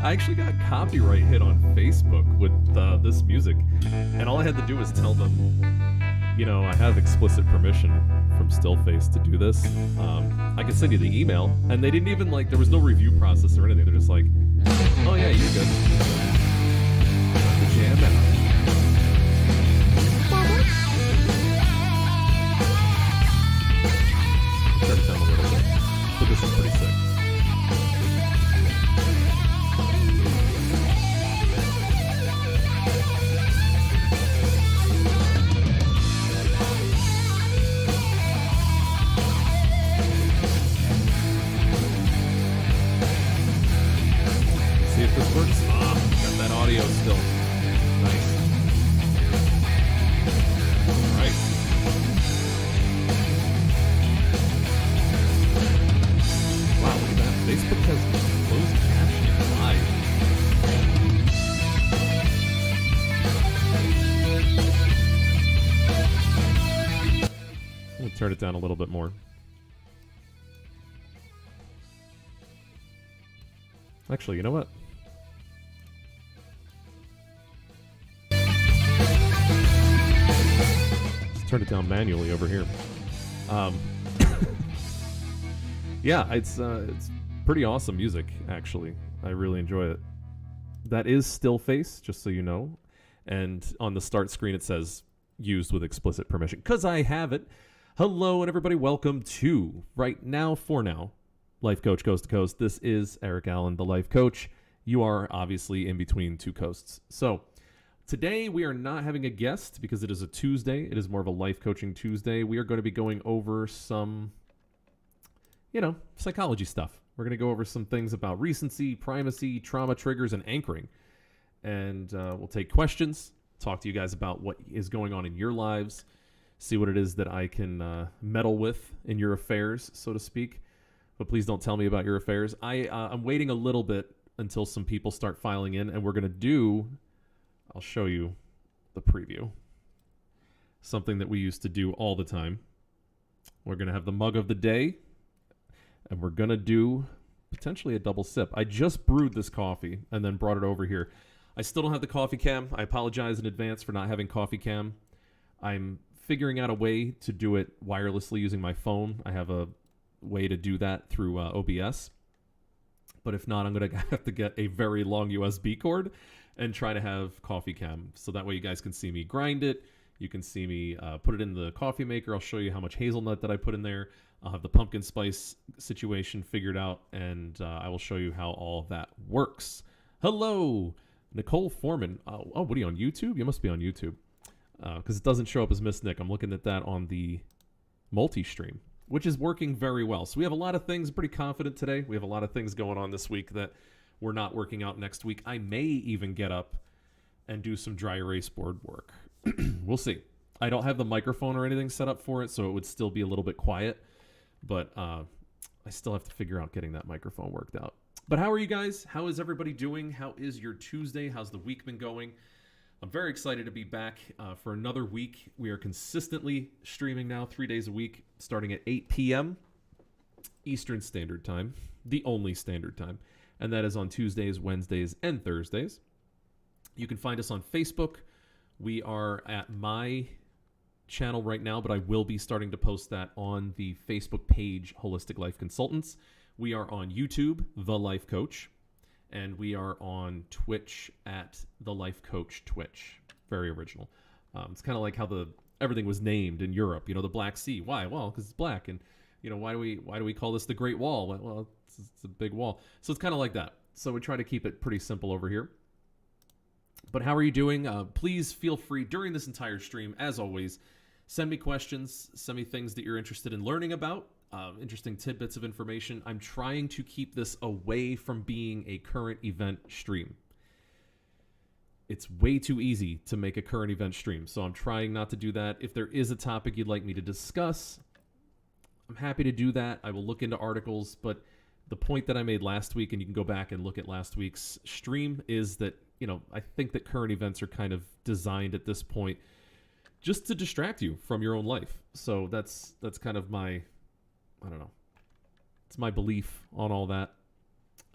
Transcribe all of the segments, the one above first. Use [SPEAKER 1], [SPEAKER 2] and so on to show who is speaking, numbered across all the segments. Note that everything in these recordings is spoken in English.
[SPEAKER 1] I actually got copyright hit on Facebook with this music, and all I had to do was tell them, I have explicit permission from Stillface to do this. I can send you the email, and they didn't even there was no review process or anything. They're just like, oh yeah, you're good. Jam out. Turn it down a little bit, but this is pretty sick. See if this works. Got that audio still. Nice. All right. Wow, look at that. Facebook has closed captioning live. I'm going to turn it down a little bit more. Actually, you know what? Just turn it down manually over here. Yeah, it's pretty awesome music, actually. I really enjoy it. That is Stillface, just so you know. And on the start screen, it says, used with explicit permission. Because I have it. Hello, and everybody, welcome to Right Now For Now, Life Coach Coast to Coast. This is Eric Allen, the Life Coach. You are obviously in between two coasts. So today we are not having a guest because it is a Tuesday. It is more of a Life Coaching Tuesday. We are going to be going over some, psychology stuff. We're going to go over some things about recency, primacy, trauma triggers, and anchoring. And we'll take questions, talk to you guys about what is going on in your lives, see what it is that I can meddle with in your affairs, so to speak. But please don't tell me about your affairs. I'm waiting a little bit until some people start filing in, and we're going to do, I'll show you the preview, something that we used to do all the time. We're going to have the mug of the day, and we're going to do potentially a double sip. I just brewed this coffee and then brought it over here. I still don't have the coffee cam. I apologize in advance for not having coffee cam. I'm figuring out a way to do it wirelessly using my phone. I have a way to do that through OBS. But if not, I'm going to have to get a very long USB cord and try to have coffee cam. So that way you guys can see me grind it. You can see me put it in the coffee maker. I'll show you how much hazelnut that I put in there. I'll have the pumpkin spice situation figured out, and I will show you how all of that works. Hello, Nicole Foreman. Oh, what are you, on YouTube? You must be on YouTube. Because it doesn't show up as Miss Nick. I'm looking at that on the multi-stream, which is working very well. So we have a lot of things, pretty confident today. We have a lot of things going on this week that we're not working out next week. I may even get up and do some dry erase board work. We'll see. I don't have the microphone or anything set up for it, so it would still be a little bit quiet. But I still have to figure out getting that microphone worked out. But how are you guys? How is everybody doing? How is your Tuesday? How's the week been going? I'm very excited to be back for another week. We are consistently streaming now 3 days a week, starting at 8 p.m. Eastern Standard Time, the only standard time. And that is on Tuesdays, Wednesdays, and Thursdays. You can find us on Facebook. We are at my channel right now, but I will be starting to post that on the Facebook page, Holistic Life Consultants. We are on YouTube, The Life Coach. And we are on Twitch at The Life Coach Twitch. Very original. It's kind of like how everything was named in Europe. The Black Sea. Why? Well, because it's black. And why do we call this the Great Wall? Well, it's a big wall. So it's kind of like that. So we try to keep it pretty simple over here. But how are you doing? Please feel free during this entire stream, as always, send me questions. Send me things that you're interested in learning about. Interesting tidbits of information. I'm trying to keep this away from being a current event stream. It's way too easy to make a current event stream, so I'm trying not to do that. If there is a topic you'd like me to discuss, I'm happy to do that. I will look into articles, but the point that I made last week, and you can go back and look at last week's stream, is that, I think that current events are kind of designed at this point just to distract you from your own life. So that's kind of my, I don't know. It's my belief on all that.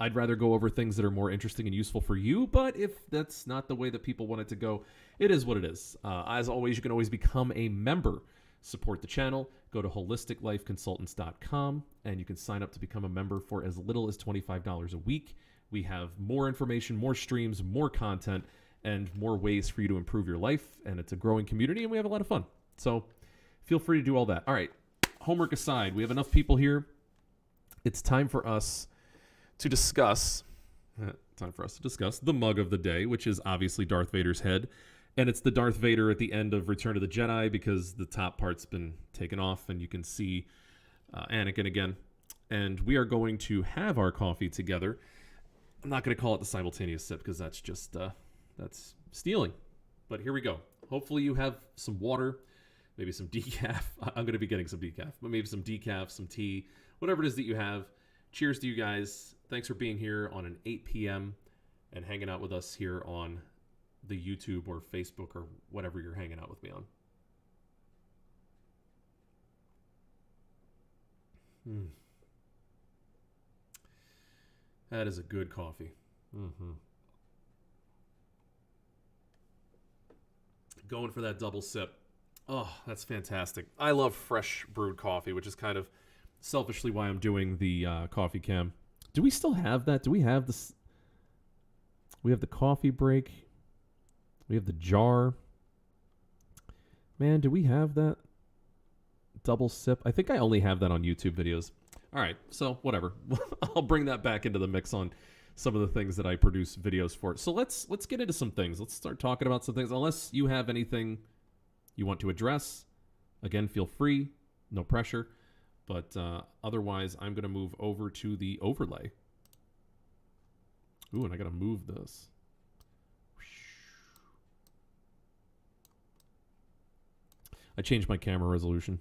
[SPEAKER 1] I'd rather go over things that are more interesting and useful for you, but if that's not the way that people want it to go, it is what it is. As always, you can always become a member. Support the channel. Go to holisticlifeconsultants.com and you can sign up to become a member for as little as $25 a week. We have more information, more streams, more content, and more ways for you to improve your life. And it's a growing community and we have a lot of fun. So feel free to do all that. All right, homework aside, we have enough people here. It's time for us to discuss the mug of the day, which is obviously Darth Vader's head. And it's the Darth Vader at the end of Return of the Jedi because the top part's been taken off and you can see Anakin again. And we are going to have our coffee together. I'm not going to call it the simultaneous sip because that's just, that's stealing. But here we go. Hopefully you have some water, maybe some decaf. I'm going to be getting some decaf, but maybe some decaf, some tea, whatever it is that you have. Cheers to you guys. Thanks for being here on an 8 p.m. and hanging out with us here on the YouTube or Facebook or whatever you're hanging out with me on. That is a good coffee. Going for that double sip. Oh, that's fantastic. I love fresh brewed coffee, which is kind of selfishly why I'm doing the coffee cam. Do we still have that? Do we have this? We have the coffee break. We have the jar. Man, do we have that double sip? I think I only have that on YouTube videos. All right, so whatever. I'll bring that back into the mix on some of the things that I produce videos for. So let's get into some things. Let's start talking about some things. Unless you have anything you want to address, again, feel free. No pressure. But otherwise, I'm going to move over to the overlay. Ooh, and I got to move this. I changed my camera resolution.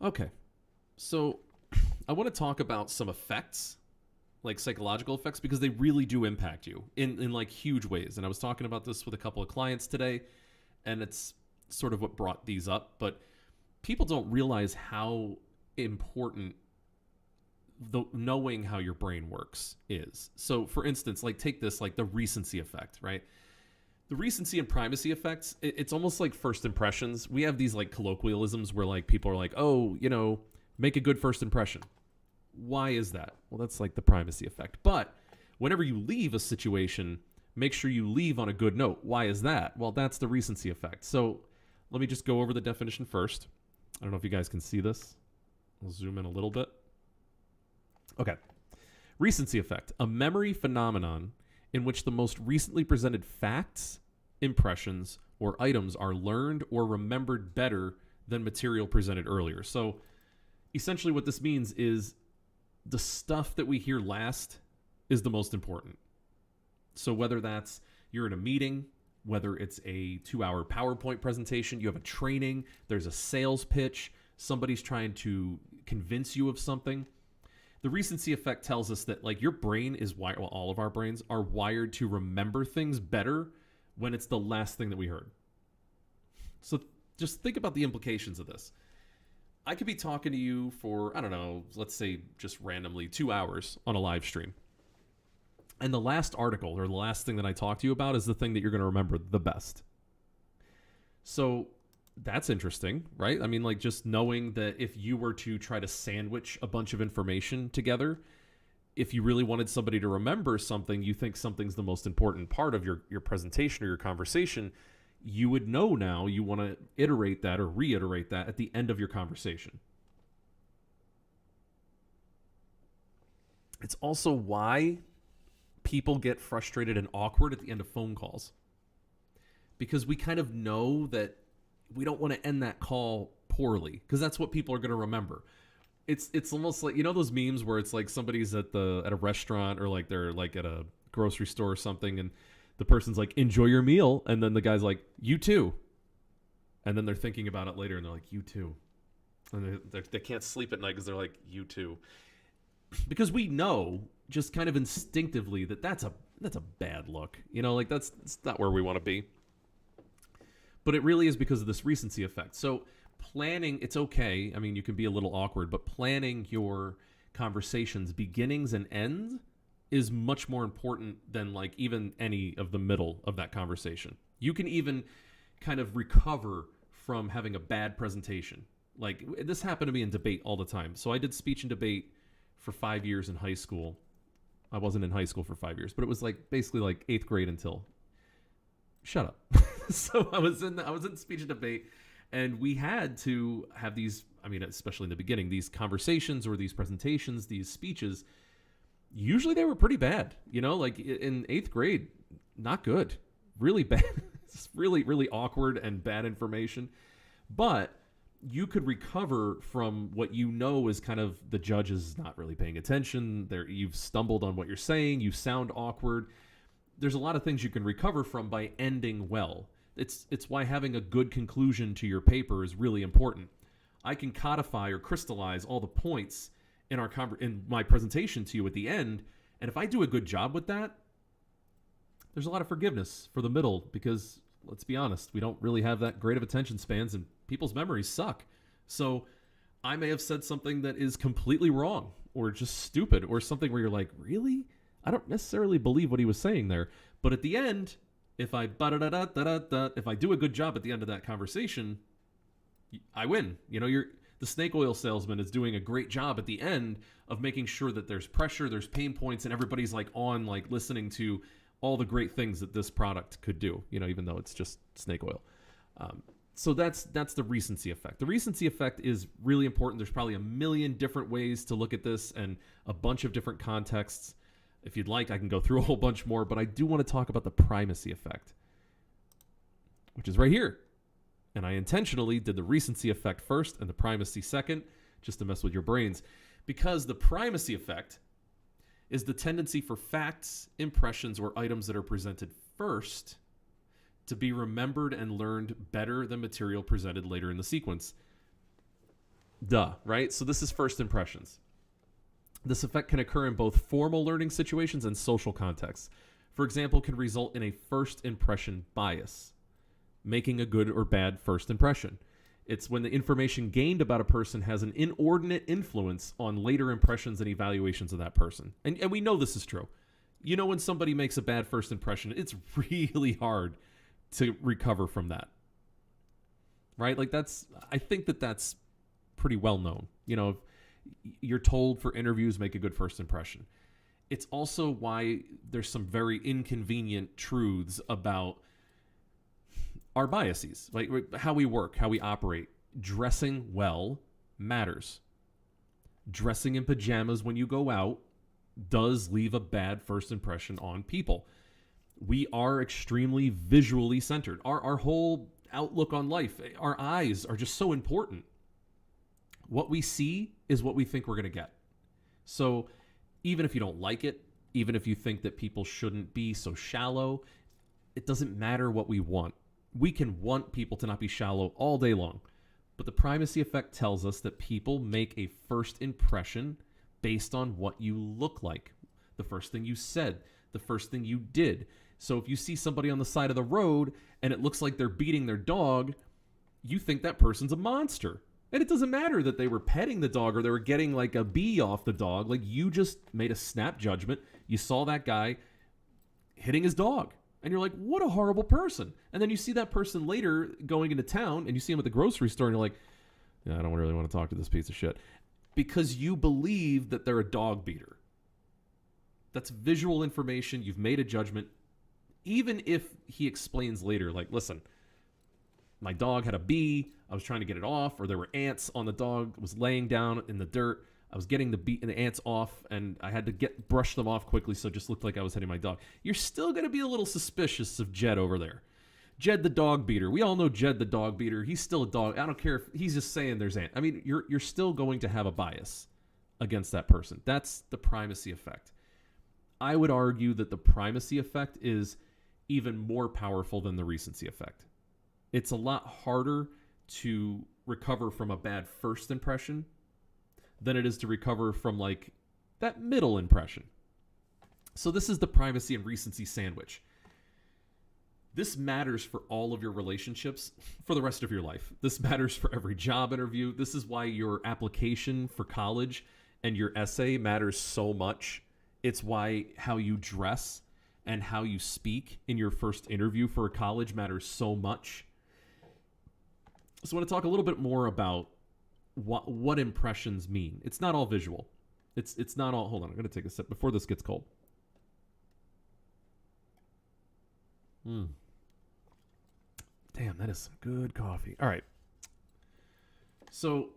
[SPEAKER 1] Okay, so I want to talk about some effects, like psychological effects, because they really do impact you in like huge ways. And I was talking about this with a couple of clients today, and it's sort of what brought these up. But people don't realize how important knowing how your brain works is. So for instance, like take this, like the recency effect, right? The recency and primacy effects, it's almost like first impressions. We have these like colloquialisms where like people are like, oh, you know, make a good first impression. Why is that? Well, that's like the primacy effect. But whenever you leave a situation, make sure you leave on a good note. Why is that? Well, that's the recency effect. So let me just go over the definition first. I don't know if you guys can see this. I'll zoom in a little bit. Okay. Recency effect, a memory phenomenon in which the most recently presented facts, impressions, or items are learned or remembered better than material presented earlier. So essentially what this means is the stuff that we hear last is the most important. So whether that's you're in a meeting, whether it's a 2-hour PowerPoint presentation, you have a training, there's a sales pitch, somebody's trying to convince you of something. The recency effect tells us that like your brain is wired, well, all of our brains are wired to remember things better when it's the last thing that we heard. So just think about the implications of this. I could be talking to you for, I don't know, let's say just randomly 2 hours on a live stream. And the last article or the last thing that I talk to you about is the thing that you're going to remember the best. So that's interesting, right? I mean, like just knowing that if you were to try to sandwich a bunch of information together, if you really wanted somebody to remember something, you think something's the most important part of your presentation or your conversation, you would know now you want to iterate that or reiterate that at the end of your conversation. It's also why people get frustrated and awkward at the end of phone calls. Because we kind of know that we don't want to end that call poorly because that's what people are going to remember. It's almost like, you know, those memes where it's like somebody's at a restaurant or like they're like at a grocery store or something and the person's like, enjoy your meal. And then the guy's like, you too. And then they're thinking about it later and they're like, you too. And they can't sleep at night because they're like, you too. Because we know just kind of instinctively that that's a bad look. You know, like it's not where we want to be. But it really is because of this recency effect. So planning, it's okay. I mean, you can be a little awkward, but planning your conversations, beginnings and ends, is much more important than like even any of the middle of that conversation. You can even kind of recover from having a bad presentation. Like this happened to me in debate all the time. So I did speech and debate for 5 years in high school. I wasn't in high school for 5 years, but it was like basically like 8th grade until. Shut up. So I was in speech and debate, and we had to have these. I mean, especially in the beginning, these conversations or these presentations, these speeches. Usually they were pretty bad. You know, like in 8th grade, not good, really bad. It's really, really awkward and bad information. But you could recover from what you know is kind of the judge is not really paying attention. You've stumbled on what you're saying. You sound awkward. There's a lot of things you can recover from by ending well. It's why having a good conclusion to your paper is really important. I can codify or crystallize all the points in my presentation to you at the end, and if I do a good job with that, there's a lot of forgiveness for the middle because, let's be honest, we don't really have that great of attention spans and people's memories suck. So I may have said something that is completely wrong or just stupid or something where you're like, really? I don't necessarily believe what he was saying there. But at the end, if I do a good job at the end of that conversation, I win. You know, the snake oil salesman is doing a great job at the end of making sure that there's pressure, there's pain points, and everybody's like on like listening to all the great things that this product could do, you know, even though it's just snake oil. So that's the recency effect. The recency effect is really important. There's probably a million different ways to look at this and a bunch of different contexts. If you'd like, I can go through a whole bunch more, but I do want to talk about the primacy effect, which is right here. And I intentionally did the recency effect first and the primacy second, just to mess with your brains, because the primacy effect is the tendency for facts, impressions, or items that are presented first to be remembered and learned better than material presented later in the sequence. Duh, right? So this is first impressions. This effect can occur in both formal learning situations and social contexts. For example, can result in a first impression bias, making a good or bad first impression. It's when the information gained about a person has an inordinate influence on later impressions and evaluations of that person. And we know this is true. You know, when somebody makes a bad first impression, it's really hard to recover from that. Right? Like I think that's pretty well known. You know, if you're told for interviews, make a good first impression. It's also why there's some very inconvenient truths about our biases, like how we work, how we operate. Dressing well matters. Dressing in pajamas when you go out does leave a bad first impression on people. We are extremely visually centered. Our whole outlook on life, our eyes are just so important. What we see is what we think we're going to get. So even if you don't like it, even if you think that people shouldn't be so shallow, it doesn't matter what we want. We can want people to not be shallow all day long. But the primacy effect tells us that people make a first impression based on what you look like. The first thing you said, the first thing you did. So if you see somebody on the side of the road and it looks like they're beating their dog, you think that person's a monster. And it doesn't matter that they were petting the dog or they were getting like a bee off the dog. Like you just made a snap judgment. You saw that guy hitting his dog. And you're like, what a horrible person. And then you see that person later going into town and you see him at the grocery store and you're like, yeah, I don't really want to talk to this piece of shit. Because you believe that they're a dog beater. That's visual information. You've made a judgment. Even if he explains later, like, listen, my dog had a bee. I was trying to get it off, or there were ants on the dog. It was laying down in the dirt. I was getting the ants off, and I had to brush them off quickly, so it just looked like I was hitting my dog. You're still going to be a little suspicious of Jed over there. Jed the dog beater. We all know Jed the dog beater. He's still a dog. I don't care if he's just saying there's ants. I mean, you're still going to have a bias against that person. That's the primacy effect. I would argue that the primacy effect is even more powerful than the recency effect. It's a lot harder to recover from a bad first impression than it is to recover from like that middle impression. So this is the primacy and recency sandwich. This matters for all of your relationships for the rest of your life. This matters for every job interview. This is why your application for college and your essay matters so much It's why how you dress and how you speak in your first interview for a college matters so much. So I want to talk a little bit more about what impressions mean. It's not all visual. It's not all. Hold on, I'm going to take a sip before this gets cold. Damn, that is some good coffee. All right. So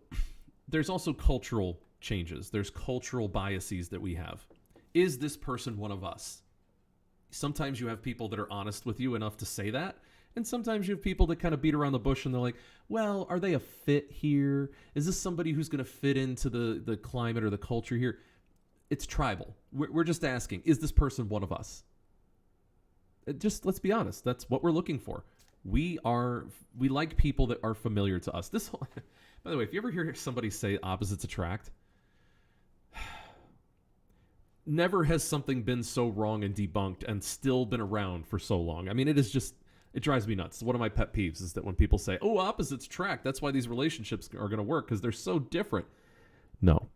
[SPEAKER 1] there's also cultural changes. There's cultural biases that we have. Is this person one of us? Sometimes you have people that are honest with you enough to say that. And sometimes you have people that kind of beat around the bush and they're like, well, are they a fit here? Is this somebody who's going to fit into the climate or the culture here? It's tribal. We're just asking, is this person one of us? Just let's be honest. That's what we're looking for. We like people that are familiar to us. This whole, by the way, if you ever hear somebody say opposites attract, never has something been so wrong and debunked and still been around for so long. I mean, it drives me nuts. One of my pet peeves is that when people say, oh, opposites attract, that's why these relationships are going to work because they're so different. No,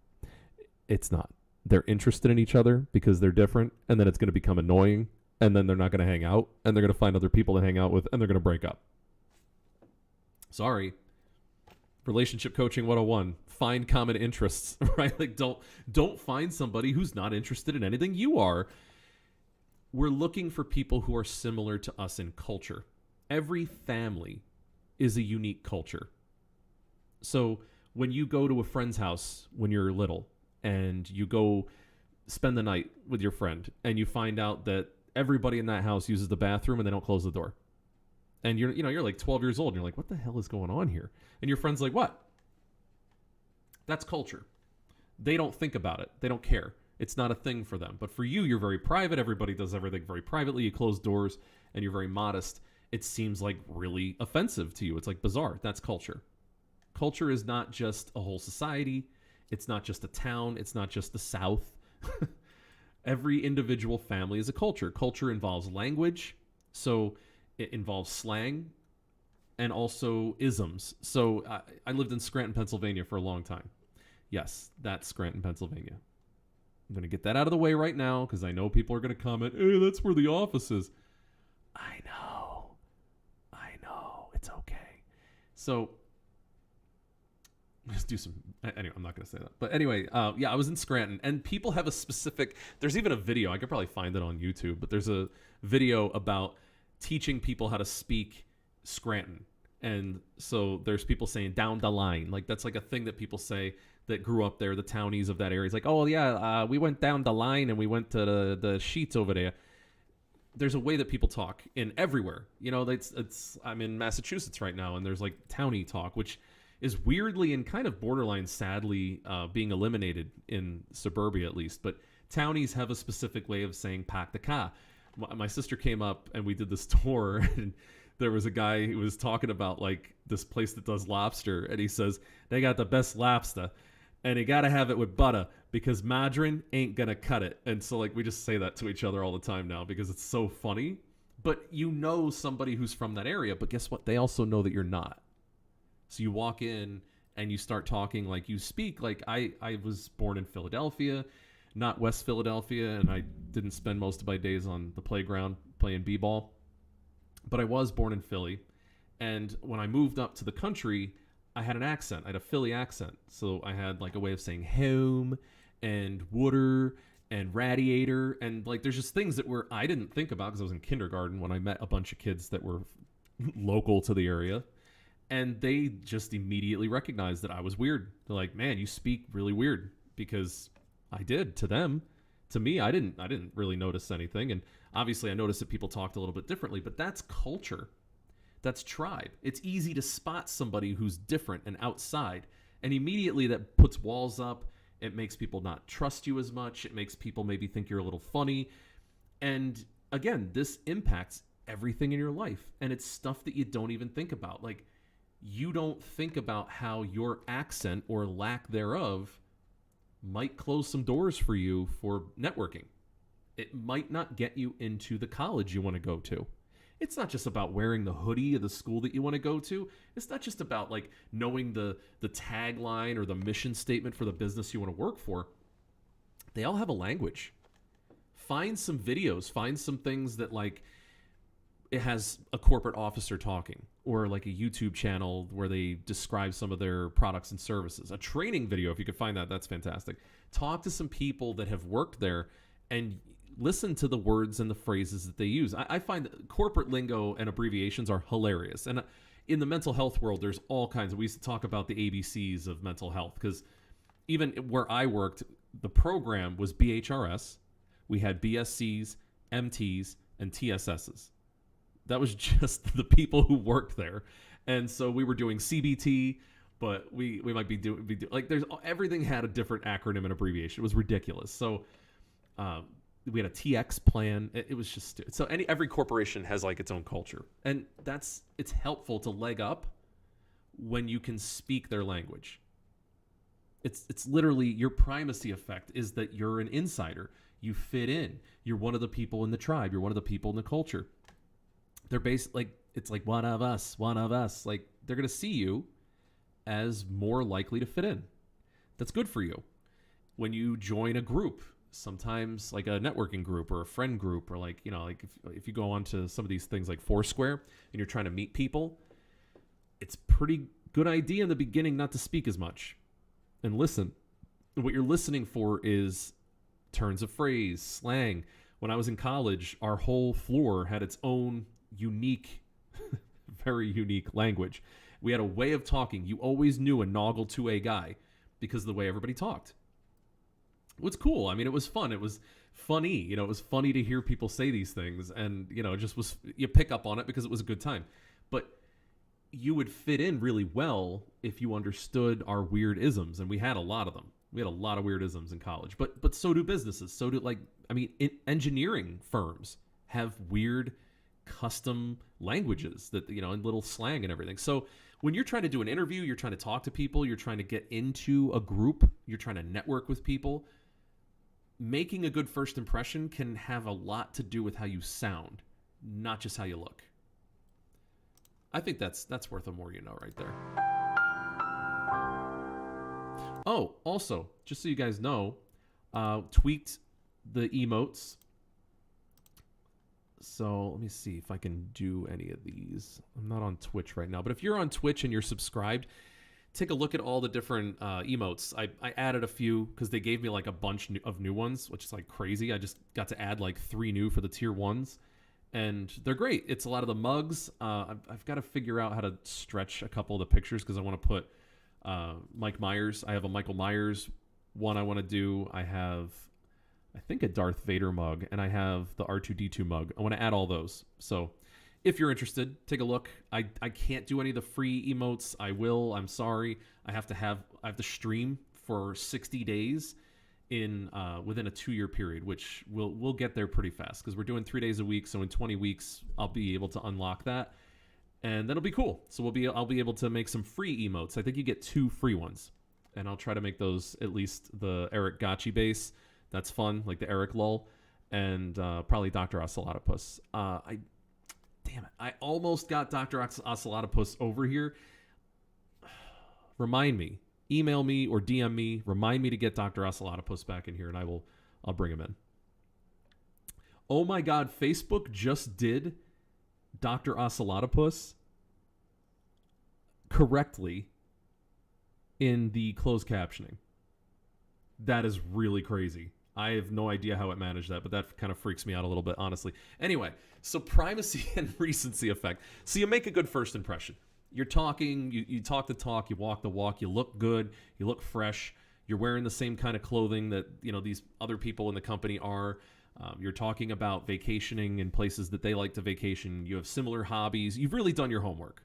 [SPEAKER 1] it's not. They're interested in each other because they're different, and then it's going to become annoying, and then they're not going to hang out, and they're going to find other people to hang out with, and they're going to break up. Sorry. Relationship coaching 101. Find common interests, right? Like don't find somebody who's not interested in anything you are. We're looking for people who are similar to us in culture. Every family is a unique culture. So when you go to a friend's house when you're little and you go spend the night with your friend and you find out that everybody in that house uses the bathroom and they don't close the door. And you're like 12 years old and you're like, what the hell is going on here? And your friend's like, what? That's culture. They don't think about it. They don't care. It's not a thing for them. But for you, you're very private. Everybody does everything very privately. You close doors and you're very modest. It seems like really offensive to you. It's like bizarre. That's culture. Culture is not just a whole society. It's not just a town. It's not just the South. Every individual family is a culture. Culture involves language. So it involves slang and also isms. So I lived in Scranton, Pennsylvania for a long time. Yes, that's Scranton, Pennsylvania. I'm going to get that out of the way right now because I know people are going to comment, hey, that's where the office is. I know. It's okay. So let's do some, anyway, I'm not going to say that. But anyway, I was in Scranton and people have a specific, there's even a video, I could probably find it on YouTube, but there's a video about teaching people how to speak Scranton. And so there's people saying down the line. Like that's like a thing that people say that grew up there, the townies of that area. It's like, oh yeah, we went down the line and we went to the sheets over there. There's a way that people talk in everywhere. You know, I'm in Massachusetts right now and there's like townie talk, which is weirdly and kind of borderline sadly being eliminated in suburbia at least. But townies have a specific way of saying pack the car. My sister came up and we did this tour and there was a guy who was talking about like this place that does lobster and he says they got the best lobster and you got to have it with butter because margarine ain't gonna cut it. And so like we just say that to each other all the time now because it's so funny. But you know somebody who's from that area, but guess what? They also know that you're not. So you walk in and you start talking like you speak like I was born in Philadelphia, not West Philadelphia, and I didn't spend most of my days on the playground playing b-ball. But I was born in Philly, and when I moved up to the country, I had an accent. I had a Philly accent. So I had like a way of saying home and water and radiator, and like there's just things that I didn't think about because I was in kindergarten when I met a bunch of kids that were local to the area, and they just immediately recognized that I was weird. They're like, man, you speak really weird, because I did to them. To me, I didn't really notice anything. And obviously I noticed that people talked a little bit differently, but that's culture. That's tribe. It's easy to spot somebody who's different and outside. And immediately that puts walls up. It makes people not trust you as much. It makes people maybe think you're a little funny. And again, this impacts everything in your life. And it's stuff that you don't even think about. Like, you don't think about how your accent or lack thereof might close some doors for you for networking. It might not get you into the college you want to go to. It's not just about wearing the hoodie of the school that you want to go to. It's not just about like knowing the tagline or the mission statement for the business you want to work for. They all have a language. Find some videos, find some things that like it has a corporate officer talking, or like a YouTube channel where they describe some of their products and services. A training video, if you could find that, that's fantastic. Talk to some people that have worked there and listen to the words and the phrases that they use. I find that corporate lingo and abbreviations are hilarious. And in the mental health world, there's all kinds of, we used to talk about the ABCs of mental health, because even where I worked, the program was BHRS. We had BSCs, MTs, and TSSs. That was just the people who worked there. And so we were doing CBT, but we might be doing like there's everything had a different acronym and abbreviation. It was ridiculous. So we had a TX plan. It was just so every corporation has like its own culture, and it's helpful to leg up when you can speak their language. It's literally your primacy effect is that you're an insider. You fit in. You're one of the people in the tribe. You're one of the people in the culture. They're based like it's like one of us. Like they're gonna see you as more likely to fit in. That's good for you. When you join a group, sometimes like a networking group or a friend group, or like, you know, like if you go on to some of these things like Foursquare and you're trying to meet people, it's pretty good idea in the beginning not to speak as much and listen. What you're listening for is turns of phrase, slang. When I was in college, our whole floor had its own unique, very unique language. We had a way of talking. You always knew a Noggle 2A guy because of the way everybody talked. It was cool. I mean, it was fun. It was funny. You know, it was funny to hear people say these things, and, you know, it just was, you pick up on it because it was a good time. But you would fit in really well if you understood our weird isms, and we had a lot of them. We had a lot of weird isms in college, but so do businesses. So do engineering firms have weird custom languages that, you know, and little slang and everything. So when you're trying to do an interview, you're trying to talk to people, you're trying to get into a group, you're trying to network with people, making a good first impression can have a lot to do with how you sound, not just how you look. I think that's worth a more you know right there. Oh, also, just so you guys know, tweaked the emotes. So let me see if I can do any of these. I'm not on Twitch right now, but if you're on Twitch and you're subscribed, take a look at all the different emotes. I added a few because they gave me like a bunch of new ones, which is like crazy. I just got to add like 3 new for the tier 1s, and they're great. It's a lot of the mugs. I've got to figure out how to stretch a couple of the pictures because I want to put Mike Myers. I have a Michael Myers one I want to do. I have, I think, a Darth Vader mug, and I have the R2-D2 mug. I want to add all those. So if you're interested, take a look. I can't do any of the free emotes. I will. I'm sorry. I have to stream for 60 days in within a 2-year period, which we'll get there pretty fast because we're doing 3 days a week. So in 20 weeks, I'll be able to unlock that, and that'll be cool. So I'll be able to make some free emotes. I think you get 2 free ones, and I'll try to make those at least the Eric Gotchi base. That's fun, like the Eric Lull, and probably Dr. Ocelotopus. Damn it, I almost got Dr. Ocelotopus over here. Remind me, email me or DM me. Remind me to get Dr. Ocelotopus back in here, and I'll bring him in. Oh my God, Facebook just did Dr. Ocelotopus correctly in the closed captioning. That is really crazy. I have no idea how it managed that, but that kind of freaks me out a little bit, honestly. Anyway, so primacy and recency effect. So you make a good first impression. You're talking, you talk the talk, you walk the walk, you look good, you look fresh, you're wearing the same kind of clothing that, you know, these other people in the company are. You're talking about vacationing in places that they like to vacation. You have similar hobbies. You've really done your homework.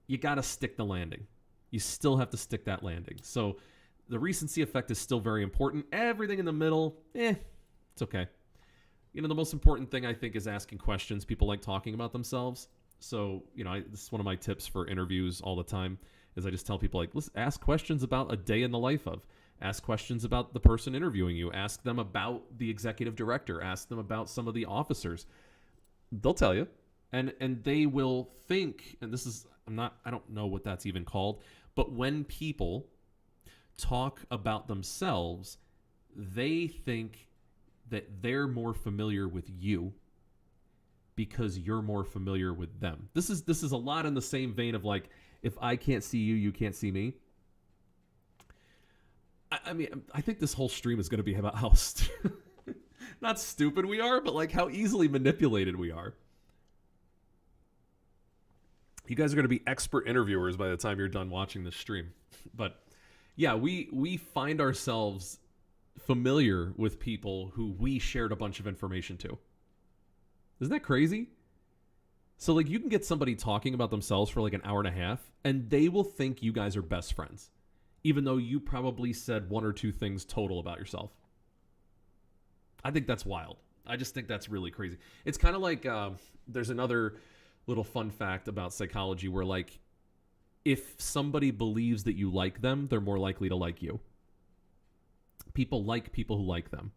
[SPEAKER 1] You got to stick the landing. You still have to stick that landing. So the recency effect is still very important. Everything in the middle, it's okay. You know, the most important thing, I think, is asking questions. People like talking about themselves. So, you know, this is one of my tips for interviews all the time, is I just tell people, like, let's ask questions about a day in the life of. Ask questions about the person interviewing you. Ask them about the executive director. Ask them about some of the officers. They'll tell you. And they will think, and this is, I don't know what that's even called, but when people talk about themselves, they think that they're more familiar with you because you're more familiar with them. This is a lot in the same vein of like, if I can't see you, you can't see me. I mean, I think this whole stream is going to be about how not stupid we are, but like how easily manipulated we are. You guys are going to be expert interviewers by the time you're done watching this stream. But yeah, we find ourselves familiar with people who we shared a bunch of information to. Isn't that crazy? So like you can get somebody talking about themselves for like an hour and a half and they will think you guys are best friends, even though you probably said one or two things total about yourself. I think that's wild. I just think that's really crazy. It's kind of like there's another little fun fact about psychology where like if somebody believes that you like them, they're more likely to like you. People like people who like them.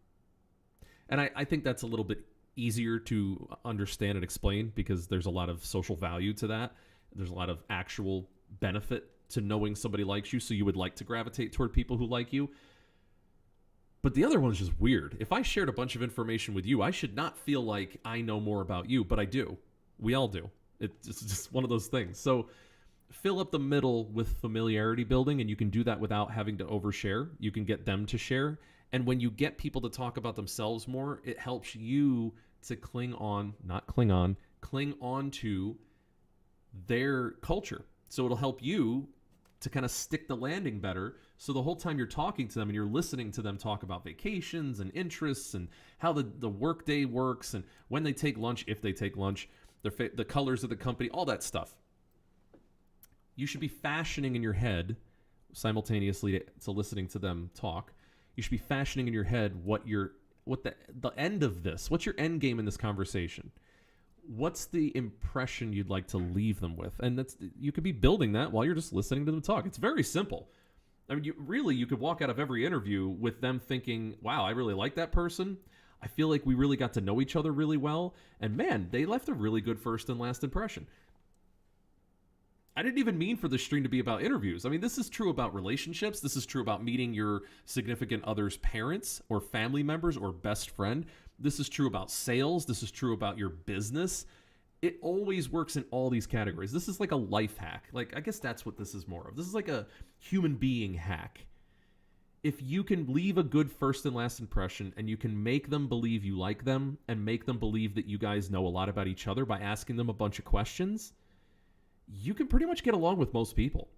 [SPEAKER 1] And I think that's a little bit easier to understand and explain because there's a lot of social value to that. There's a lot of actual benefit to knowing somebody likes you, so you would like to gravitate toward people who like you. But the other one's just weird. If I shared a bunch of information with you, I should not feel like I know more about you, but I do. We all do. It's just one of those things. So fill up the middle with familiarity building, and you can do that without having to overshare. You can get them to share. And when you get people to talk about themselves more, it helps you to cling on to their culture. So it'll help you to kind of stick the landing better. So the whole time you're talking to them and you're listening to them talk about vacations and interests and how the work day works and when they take lunch, if they take lunch, the colors of the company, all that stuff. You should be fashioning in your head simultaneously to listening to them talk. You should be fashioning in your head what the end of this, what's your end game in this conversation? What's the impression you'd like to leave them with? And you could be building that while you're just listening to them talk. It's very simple. I mean, you could walk out of every interview with them thinking, wow, I really like that person. I feel like we really got to know each other really well. And man, they left a really good first and last impression. I didn't even mean for this stream to be about interviews. I mean, this is true about relationships. This is true about meeting your significant other's parents or family members or best friend. This is true about sales. This is true about your business. It always works in all these categories. This is like a life hack. Like, I guess that's what this is more of. This is like a human being hack. If you can leave a good first and last impression and you can make them believe you like them and make them believe that you guys know a lot about each other by asking them a bunch of questions, you can pretty much get along with most people.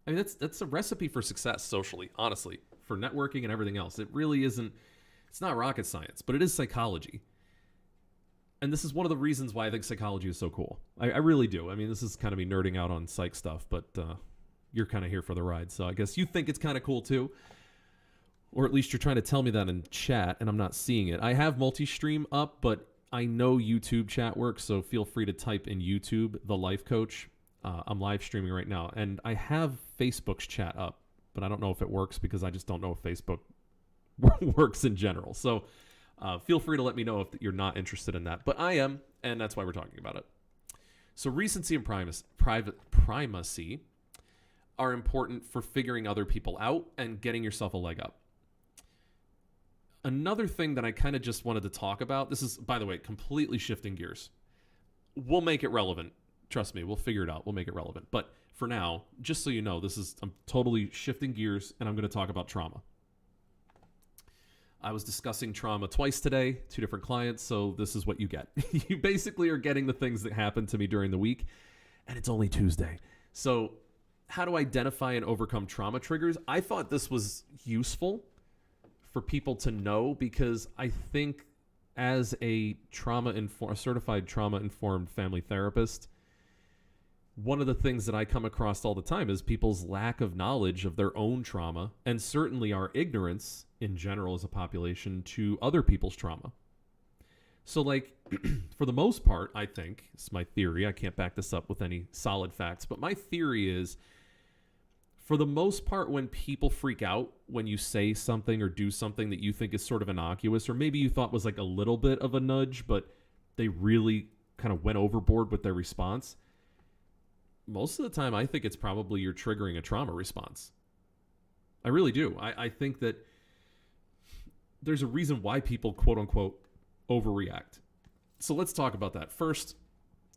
[SPEAKER 1] I mean, that's a recipe for success socially, honestly, for networking and everything else. It really isn't, it's not rocket science, but it is psychology. And this is one of the reasons why I think psychology is so cool. I really do. I mean, this is kind of me nerding out on psych stuff, but you're kind of here for the ride. So I guess you think it's kind of cool too. Or at least you're trying to tell me that in chat and I'm not seeing it. I have multi-stream up, but I know YouTube chat works, so feel free to type in YouTube, The Life Coach. I'm live streaming right now. And I have Facebook's chat up, but I don't know if it works because I just don't know if Facebook works in general. So feel free to let me know if you're not interested in that. But I am, and that's why we're talking about it. So recency and primacy are important for figuring other people out and getting yourself a leg up. Another thing that I kind of just wanted to talk about, this is, by the way, completely shifting gears. We'll make it relevant. Trust me, we'll figure it out. We'll make it relevant. But for now, just so you know, I'm totally shifting gears and I'm going to talk about trauma. I was discussing trauma twice today, 2 different clients, so this is what you get. You basically are getting the things that happened to me during the week, and it's only Tuesday. So how to identify and overcome trauma triggers? I thought this was useful for people to know because I think as a certified trauma-informed family therapist, one of the things that I come across all the time is people's lack of knowledge of their own trauma and certainly our ignorance in general as a population to other people's trauma. So like, for the most part, I think, it's my theory, I can't back this up with any solid facts, but my theory is, for the most part, when people freak out when you say something or do something that you think is sort of innocuous, or maybe you thought was like a little bit of a nudge, but they really kind of went overboard with their response, most of the time I think it's probably you're triggering a trauma response. I really do. I think that there's a reason why people quote unquote overreact. So let's talk about that. First,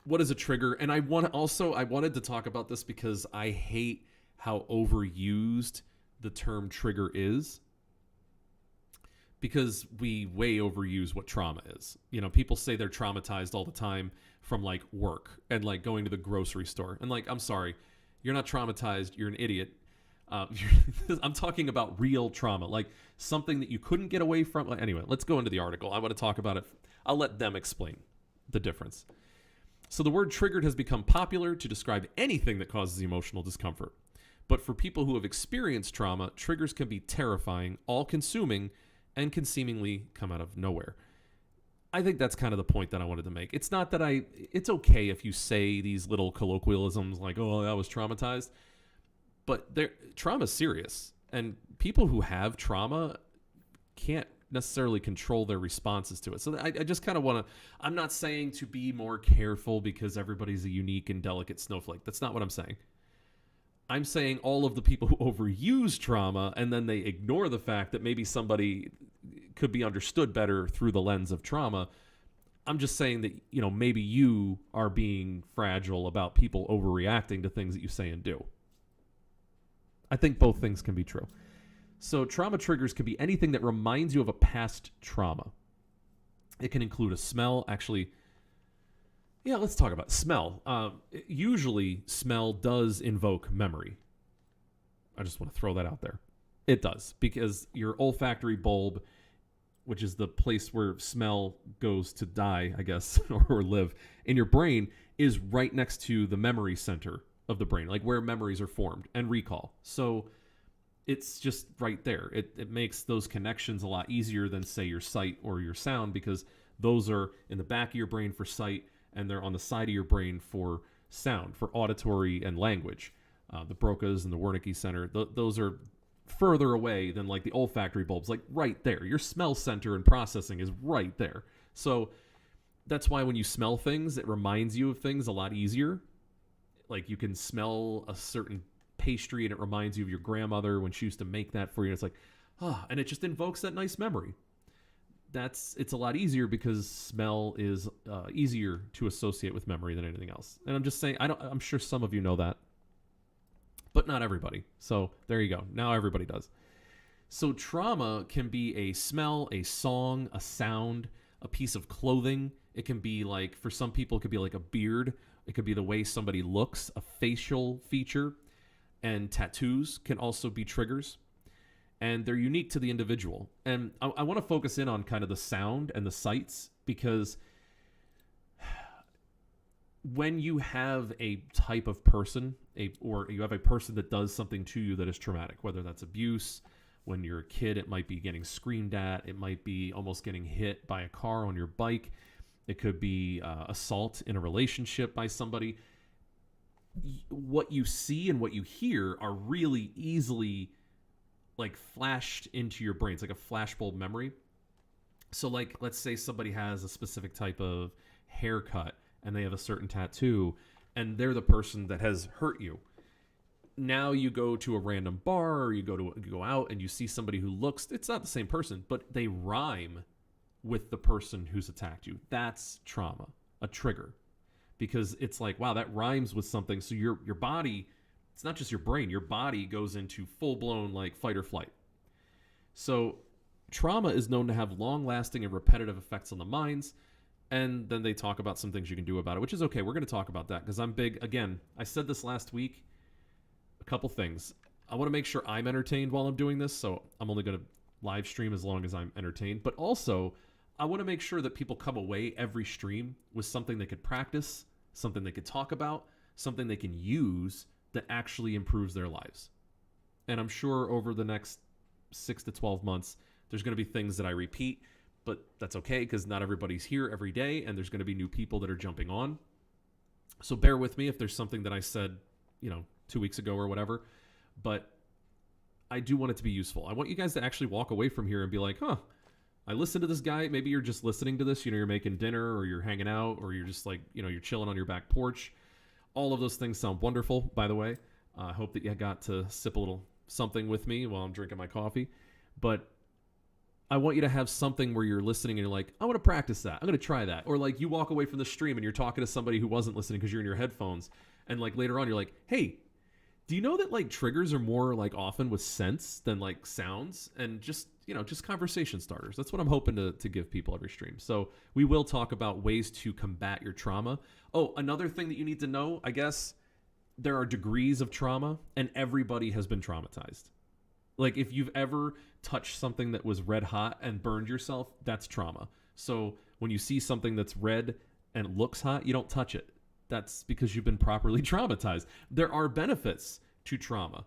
[SPEAKER 1] what is a trigger? And I wanted to talk about this because I hate how overused the term trigger is, because we way overuse what trauma is. You know, people say they're traumatized all the time from like work and like going to the grocery store. And like, I'm sorry, you're not traumatized. You're an idiot. I'm talking about real trauma, like something that you couldn't get away from. Anyway, let's go into the article. I want to talk about it. I'll let them explain the difference. So the word triggered has become popular to describe anything that causes emotional discomfort. But for people who have experienced trauma, triggers can be terrifying, all-consuming, and can seemingly come out of nowhere. I think that's kind of the point that I wanted to make. It's not that it's okay if you say these little colloquialisms like, oh, I was traumatized, but trauma's serious. And people who have trauma can't necessarily control their responses to it. So I just kind of want to, I'm not saying to be more careful because everybody's a unique and delicate snowflake. That's not what I'm saying. I'm saying all of the people who overuse trauma and then they ignore the fact that maybe somebody could be understood better through the lens of trauma. I'm just saying that, you know, maybe you are being fragile about people overreacting to things that you say and do. I think both things can be true. So trauma triggers can be anything that reminds you of a past trauma. It can include a smell. Actually, yeah, let's talk about smell. Usually, smell does invoke memory. I just want to throw that out there. It does, because your olfactory bulb, which is the place where smell goes to die, I guess, or live, in your brain, is right next to the memory center of the brain, like where memories are formed and recall. So it's just right there. It makes those connections a lot easier than, say, your sight or your sound, because those are in the back of your brain for sight, and they're on the side of your brain for sound, for auditory and language. The Broca's and the Wernicke Center, those are further away than like the olfactory bulbs, like right there. Your smell center and processing is right there. So that's why when you smell things, it reminds you of things a lot easier. Like you can smell a certain pastry and it reminds you of your grandmother when she used to make that for you. And it's like, and it just invokes that nice memory. It's a lot easier because smell is easier to associate with memory than anything else. And I'm just saying, I'm sure some of you know that, but not everybody. So there you go. Now everybody does. So trauma can be a smell, a song, a sound, a piece of clothing. It can be like, for some people, it could be like a beard. It could be the way somebody looks, a facial feature, and tattoos can also be triggers. And they're unique to the individual. And I want to focus in on kind of the sound and the sights, because when you have a type of person, or you have a person that does something to you that is traumatic, whether that's abuse, when you're a kid, it might be getting screamed at, it might be almost getting hit by a car on your bike, it could be assault in a relationship by somebody. What you see and what you hear are really easily like flashed into your brain. It's like a flashbulb memory. So like, let's say somebody has a specific type of haircut and they have a certain tattoo and they're the person that has hurt you. Now you go to a random bar or you go out and you see somebody who looks, it's not the same person, but they rhyme with the person who's attacked you. That's trauma, a trigger, because it's like, wow, that rhymes with something. So your body, it's not just your brain, your body goes into full-blown like fight or flight. So trauma is known to have long-lasting and repetitive effects on the minds, and then they talk about some things you can do about it, which is okay. We're going to talk about that because I'm big. Again, I said this last week, a couple things. I want to make sure I'm entertained while I'm doing this, so I'm only going to live stream as long as I'm entertained. But also, I want to make sure that people come away every stream with something they could practice, something they could talk about, something they can use that actually improves their lives. And I'm sure over the next 6 to 12 months, there's going to be things that I repeat, but that's okay because not everybody's here every day, and there's going to be new people that are jumping on. So bear with me if there's something that I said, 2 weeks ago or whatever, but I do want it to be useful. I want you guys to actually walk away from here and be like, I listened to this guy. Maybe you're just listening to this, you're making dinner or you're hanging out or you're just like, you're chilling on your back porch. All of those things sound wonderful, by the way. I hope that you got to sip a little something with me while I'm drinking my coffee. But I want you to have something where you're listening and you're like, I want to practice that. I'm going to try that. Or like you walk away from the stream and you're talking to somebody who wasn't listening because you're in your headphones. And like later on, you're like, hey, do you know that like triggers are more like often with scents than like sounds? And just, just conversation starters. That's what I'm hoping to give people every stream. So we will talk about ways to combat your trauma. Oh, another thing that you need to know, I guess, there are degrees of trauma and everybody has been traumatized. Like if you've ever touched something that was red hot and burned yourself, that's trauma. So when you see something that's red and looks hot, you don't touch it. That's because you've been properly traumatized. There are benefits to trauma.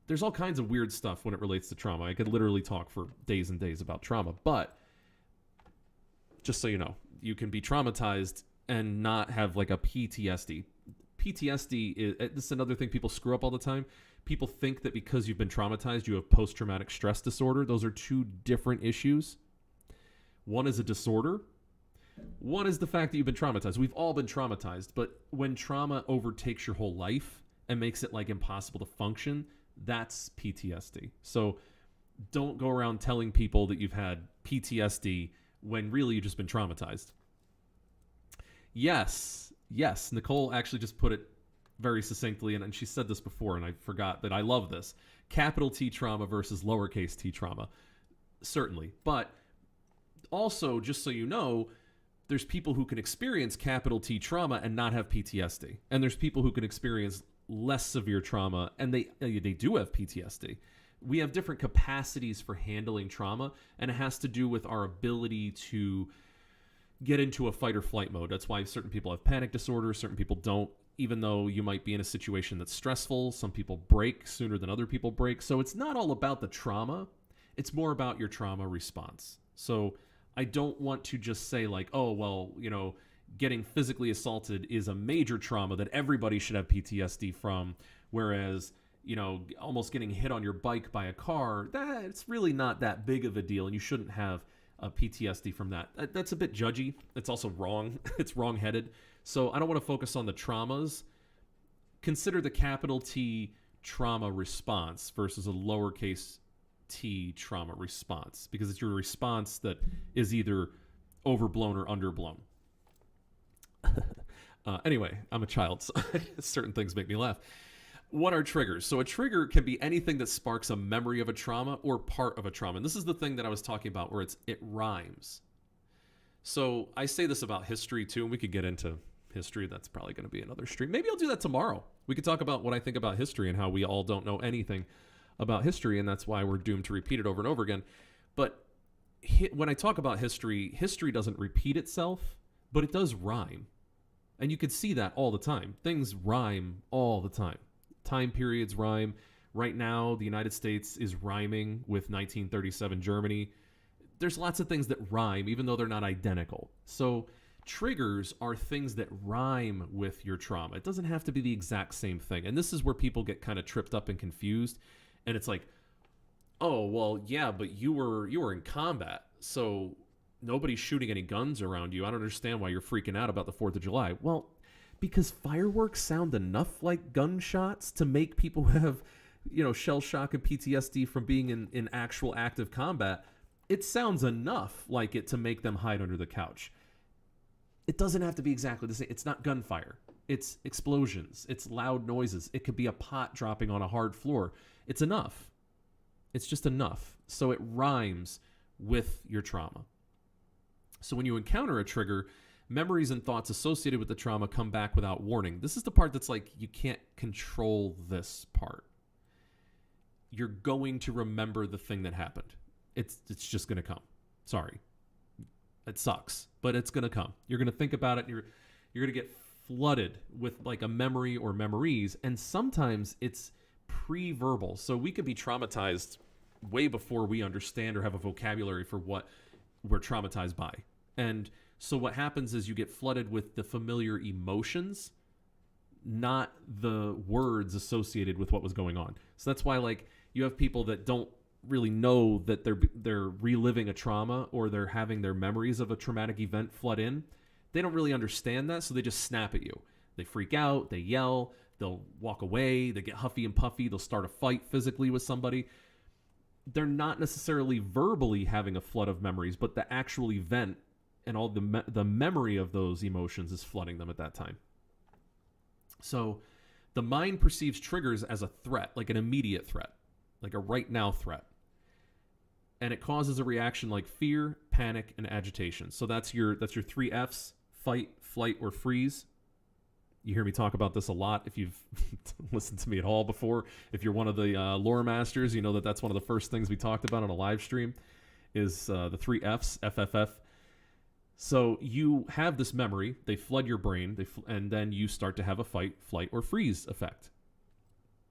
[SPEAKER 1] There's all kinds of weird stuff when it relates to trauma. I could literally talk for days and days about trauma, but just so you know, you can be traumatized and not have like a PTSD. PTSD is, this is another thing people screw up all the time. People think that because you've been traumatized, you have post-traumatic stress disorder. Those are two different issues. One is a disorder. One is the fact that you've been traumatized. We've all been traumatized, but when trauma overtakes your whole life and makes it like impossible to function, that's PTSD. So don't go around telling people that you've had PTSD when really you've just been traumatized. Yes, Nicole actually just put it very succinctly, and she said this before, and I forgot that I love this. Capital T trauma versus lowercase t trauma. Certainly. But also, just so you know, there's people who can experience capital T trauma and not have PTSD. And there's people who can experience less severe trauma, and they do have PTSD. We have different capacities for handling trauma, and it has to do with our ability to get into a fight or flight mode. That's why certain people have panic disorder, certain people don't. Even though you might be in a situation that's stressful, some people break sooner than other people break. So it's not all about the trauma. It's more about your trauma response. So I don't want to just say like, oh, well, getting physically assaulted is a major trauma that everybody should have PTSD from. Whereas, almost getting hit on your bike by a car, it's really not that big of a deal. And you shouldn't have PTSD from that. That's a bit judgy. It's also wrong. It's wrong-headed. So I don't want to focus on the traumas. Consider the capital T trauma response versus a lowercase t trauma response, because it's your response that is either overblown or underblown. Anyway, I'm a child, so certain things make me laugh. What are triggers? So a trigger can be anything that sparks a memory of a trauma or part of a trauma. And this is the thing that I was talking about where it rhymes. So I say this about history too, and we could get into history. That's probably going to be another stream. Maybe I'll do that tomorrow. We could talk about what I think about history and how we all don't know anything about history, and that's why we're doomed to repeat it over and over again. But when I talk about history, history doesn't repeat itself, but it does rhyme. And you can see that all the time. Things rhyme all the time. Time periods rhyme. Right now, the United States is rhyming with 1937 Germany. There's lots of things that rhyme, even though they're not identical. So triggers are things that rhyme with your trauma. It doesn't have to be the exact same thing. And this is where people get kind of tripped up and confused. And it's like, oh, well, yeah, but you were in combat, so nobody's shooting any guns around you. I don't understand why you're freaking out about the 4th of July. Well, because fireworks sound enough like gunshots to make people have, shell shock and PTSD from being in actual active combat. It sounds enough like it to make them hide under the couch. It doesn't have to be exactly the same. It's not gunfire. It's explosions. It's loud noises. It could be a pot dropping on a hard floor. It's enough. It's just enough. So it rhymes with your trauma. So when you encounter a trigger, memories and thoughts associated with the trauma come back without warning. This is the part that's like, you can't control this part. You're going to remember the thing that happened. It's just going to come. Sorry. It sucks, but it's going to come. You're going to think about it. You're going to get flooded with like a memory or memories. And sometimes it's pre-verbal. So we could be traumatized way before we understand or have a vocabulary for what we're traumatized by. And so what happens is you get flooded with the familiar emotions, not the words associated with what was going on. So that's why like you have people that don't really know that they're reliving a trauma or they're having their memories of a traumatic event flood in. They don't really understand that, so they just snap at you. They freak out, they yell, they'll walk away, they get huffy and puffy, they'll start a fight physically with somebody. they're not necessarily verbally having a flood of memories, but the actual event and all the memory of those emotions is flooding them at that time. So the mind perceives triggers as a threat, like an immediate threat, like a right now threat. And it causes a reaction like fear, panic, and agitation. So that's your 3 Fs: fight, flight, or freeze. You hear me talk about this a lot if you've listened to me at all before. If you're one of the lore masters, you know that that's one of the first things we talked about on a live stream is the 3 Fs, FFF. So you have this memory, they flood your brain, and then you start to have a fight, flight, or freeze effect.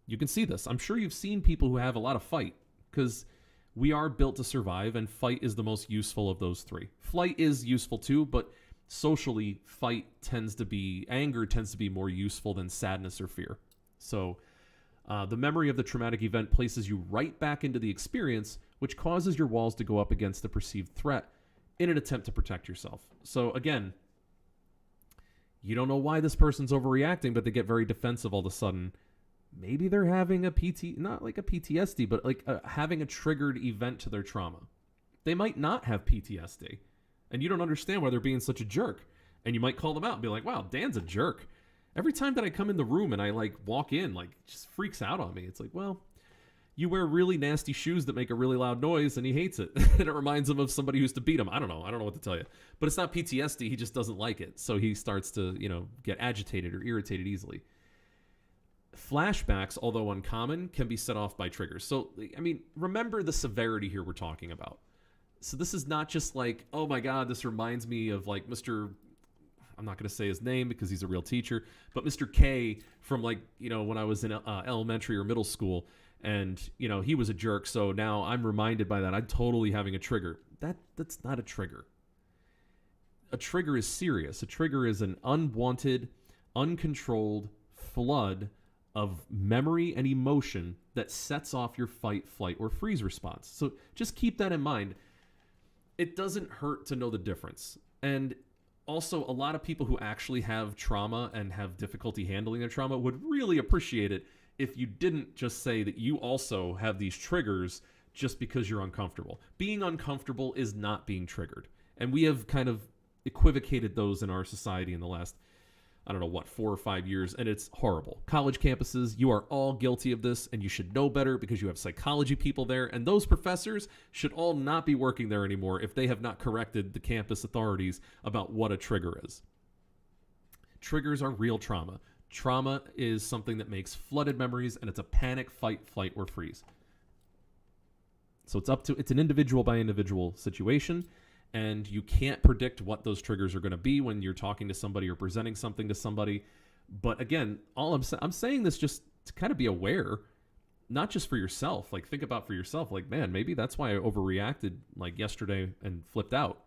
[SPEAKER 1] You can see this. I'm sure you've seen people who have a lot of fight, because we are built to survive, and fight is the most useful of those 3. Flight is useful too, but socially, anger tends to be more useful than sadness or fear. So the memory of the traumatic event places you right back into the experience, which causes your walls to go up against the perceived threat in an attempt to protect yourself. So again, you don't know why this person's overreacting, but they get very defensive all of a sudden. Maybe they're having not like a PTSD, but like having a triggered event to their trauma. They might not have PTSD, and you don't understand why they're being such a jerk. And you might call them out and be like, wow, Dan's a jerk. Every time that I come in the room and I like walk in, like just freaks out on me. It's like, well, you wear really nasty shoes that make a really loud noise and he hates it. And it reminds him of somebody who used to beat him. I don't know what to tell you. But it's not PTSD. He just doesn't like it. So he starts to, get agitated or irritated easily. Flashbacks, although uncommon, can be set off by triggers. So, remember the severity here we're talking about. So this is not just like, oh my God, this reminds me of like Mr. I'm not going to say his name because he's a real teacher, but Mr. K from when I was in elementary or middle school. And, he was a jerk, so now I'm reminded by that. I'm totally having a trigger. That's not a trigger. A trigger is serious. A trigger is an unwanted, uncontrolled flood of memory and emotion that sets off your fight, flight, or freeze response. So just keep that in mind. It doesn't hurt to know the difference. And also, a lot of people who actually have trauma and have difficulty handling their trauma would really appreciate it if you didn't just say that you also have these triggers just because you're uncomfortable. Being uncomfortable is not being triggered. And we have kind of equivocated those in our society in the last, 4 or 5 years, and it's horrible. College campuses, you are all guilty of this, and you should know better because you have psychology people there, and those professors should all not be working there anymore if they have not corrected the campus authorities about what a trigger is. Triggers are real trauma. Trauma is something that makes flooded memories, and it's a panic, fight, flight, or freeze. So it's an individual by individual situation, and you can't predict what those triggers are going to be when you're talking to somebody or presenting something to somebody. But again, I'm saying this just to kind of be aware, not just for yourself. Like, think about for yourself. Like, man, maybe that's why I overreacted like yesterday and flipped out.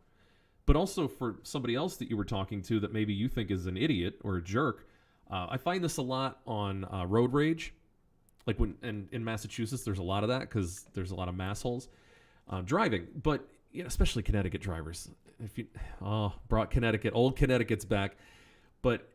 [SPEAKER 1] But also for somebody else that you were talking to that maybe you think is an idiot or a jerk. I find this a lot on road rage. Like in Massachusetts, there's a lot of that because there's a lot of massholes driving. But especially Connecticut drivers. Brought Connecticut, old Connecticut's back. But